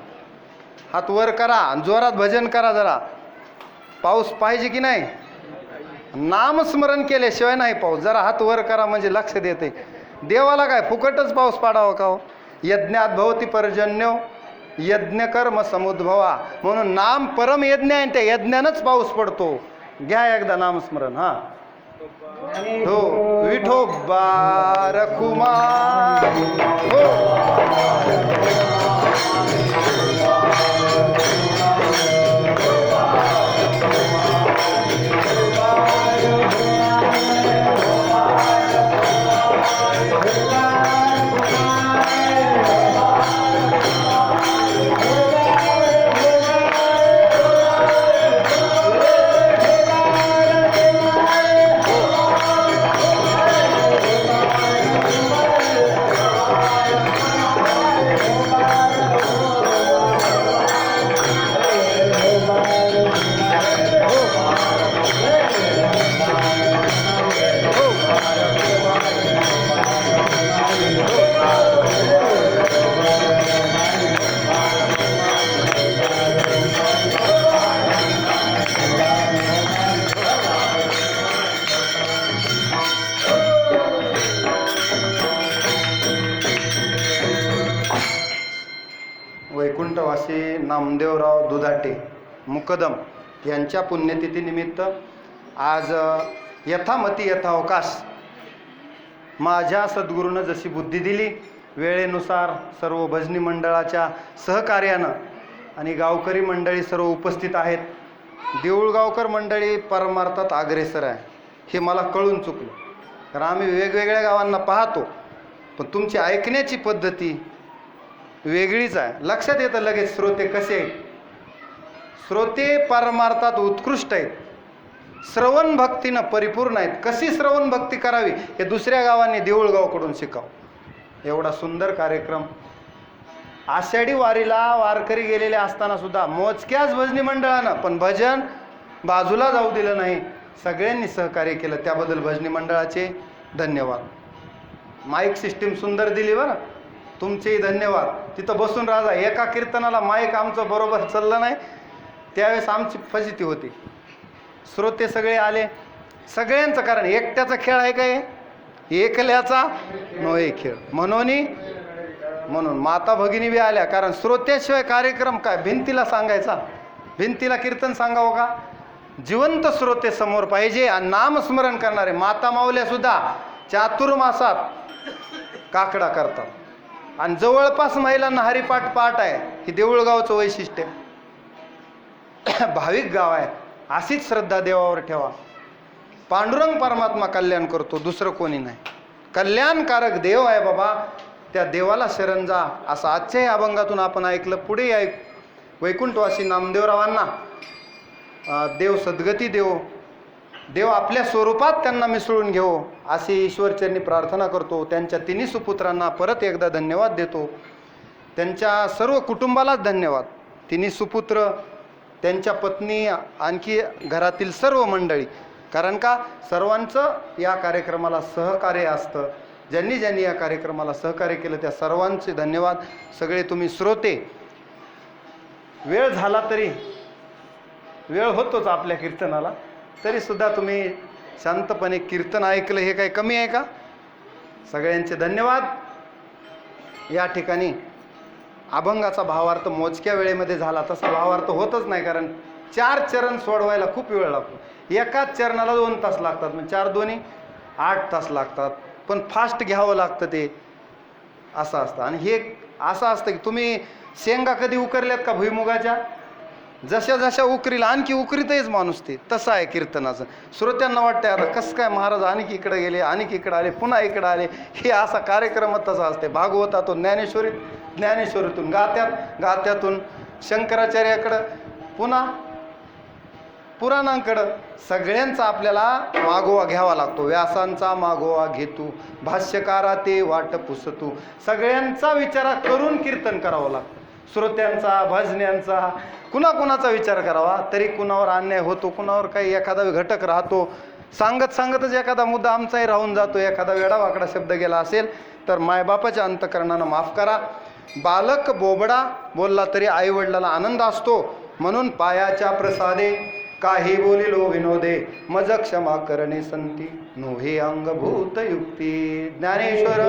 हात वर करा आणि जोरात भजन करा. जरा पाऊस पाहिजे की नाही? नामस्मरण केल्याशिवाय नाही पाऊस. जरा हात वर करा म्हणजे लक्ष देते. देवाला काय फुकटच पाऊस पाडावा का हो? यज्ञात भवती पर्जन्यो यज्ञ कर्म समुद्भवा. म्हणून नाम परम यज्ञ आहे, त्या यज्ञानंच पाऊस पडतो. घ्या एकदा नामस्मरण. हो विठोबा रखुमाई वैकुंठवासी नामदेवराव दुधाटे मुकदम यांच्या पुण्यतिथीनिमित्त आज यथामती यथावकाश माझ्या सद्गुरूनं जशी बुद्धी दिली वेळेनुसार सर्व भजनी मंडळाच्या सहकार्यानं आणि गावकरी मंडळी सर्व उपस्थित आहेत. देऊळगावकर मंडळी परमार्थात अग्रेसर आहे हे मला कळून चुकलं, कारण आम्ही वेगवेगळ्या गावांना पाहतो, पण तुमची ऐकण्याची पद्धती वेगळीच आहे. लक्षात येतं लगेच श्रोते कसे आहेत. श्रोते परमार्थात उत्कृष्ट आहेत, श्रवण भक्तीनं परिपूर्ण आहेत. कशी श्रवण भक्ती करावी हे दुसऱ्या गावांनी देऊळगावकडून शिकावं. एवढा सुंदर कार्यक्रम. आषाढी वारीला वारकरी गेलेले असताना सुद्धा मोजक्याच भजनी मंडळानं पण भजन बाजूला जाऊ दिलं नाही, सगळ्यांनी सहकार्य केलं. त्याबद्दल भजनी मंडळाचे धन्यवाद. माईक सिस्टीम सुंदर दिली बरं, तुमचेही धन्यवाद. तिथं बसून राहा. एका कीर्तनाला माईक आमचं बरोबर चाललं नाही, त्यावेळेस आमची फजिती होती. श्रोते सगळे आले, सगळ्यांचं, कारण एकट्याचा खेळ आहे काय, एकल्याचा नव्हे खेळ. म्हणून माता भगिनी बी आल्या, कारण श्रोत्याशिवाय कार्यक्रम काय भिंतीला सांगायचा, भिंतीला कीर्तन सांगावं का. जिवंत श्रोते समोर पाहिजे आणि नामस्मरण करणारे माता माऊल्या सुद्धा चातुर्मासात काकडा करतात. आणि जवळपास महिलांना हरिपाठ पाठ आहे. ही देऊळगावचं वैशिष्ट्य आहे. भाविक गाव आहे, अशीच श्रद्धा देवावर ठेवा. पांडुरंग परमात्मा कल्याण करतो, दुसरं कोणी नाही. कल्याणकारक देव आहे बाबा, त्या देवाला शरण जा, असं आजच्याही अभंगातून आपण ऐकलं. पुढे ऐक. वैकुंठवासी नामदेवरावांना देव सद्गती देव, देव आपल्या स्वरूपात त्यांना मिसळून घेऊ अशी ईश्वरचरणी प्रार्थना करतो. त्यांच्या तिन्ही सुपुत्रांना परत एकदा धन्यवाद देतो. त्यांच्या सर्व कुटुंबालाच धन्यवाद. तिन्ही सुपुत्र, त्यांच्या पत्नी, आणखी घरातील सर्व मंडळी, कारण का सर्वांचं या कार्यक्रमाला सहकार्य असतं. ज्यांनी ज्यांनी या कार्यक्रमाला सहकार्य केलं त्या सर्वांचे धन्यवाद. सगळे तुम्ही श्रोते, वेळ झाला तरी, वेळ होतोच आपल्या कीर्तनाला, तरीसुद्धा तुम्ही शांतपणे कीर्तन ऐकलं हे काही कमी आहे का. सगळ्यांचे धन्यवाद. या ठिकाणी अभंगाचा भावार्थ मोजक्या वेळेमध्ये झाला तसा भावार्थ होतच नाही, कारण 4 चरण सोडवायला खूप वेळ लागतो. एकाच चरणाला 2 तास लागतात, म्हणजे 4 दोन्ही 8 तास लागतात. पण फास्ट घ्यावं लागतं, ते असं असतं. आणि हे असं असतं की तुम्ही शेंगा कधी उकरल्यात का भुईमुगाच्या, जशा जशा उकरीला आणखी उकरीतच माणूस ते. तसं आहे कीर्तनाचं. श्रोत्यांना वाटतं आता कसं काय महाराज आणखी इकडे गेले, आणखी इकडे आले, पुन्हा इकडे आले. हे असा कार्यक्रमच तसा असते. भागवतातून ज्ञानेश्वरीत, ज्ञानेश्वरीतून गात्यात, गात्यातून शंकराचार्याकडं, पुन्हा पुराणांकडं, सगळ्यांचा आपल्याला मागोवा घ्यावा लागतो. व्यासांचा मागोवा घेतू, भाष्यकारा ते वाट पुसतू, सगळ्यांचा विचार करून कीर्तन करावं लागतं. श्रोत्यांचा, भजन्यांचा, कुणाकुणाचा विचार करावा, तरी कुणावर अन्याय होतो, कुणावर काही एखादा घटक राहतो. सांगतच एखादा मुद्दा आमचाही राहून जातो, एखादा वेडावाकडा शब्द गेला असेल तर मायबापाच्या अंतकरणानं माफ करा. बालक बोबडा बोलला तरी आईवडिलाला आनंद असतो, म्हणून पायाच्या प्रसादे काही बोलिलो विनोदे, मज क्षमा करणे संती नोहे अंगभूत युक्ती. ज्ञानेश्वर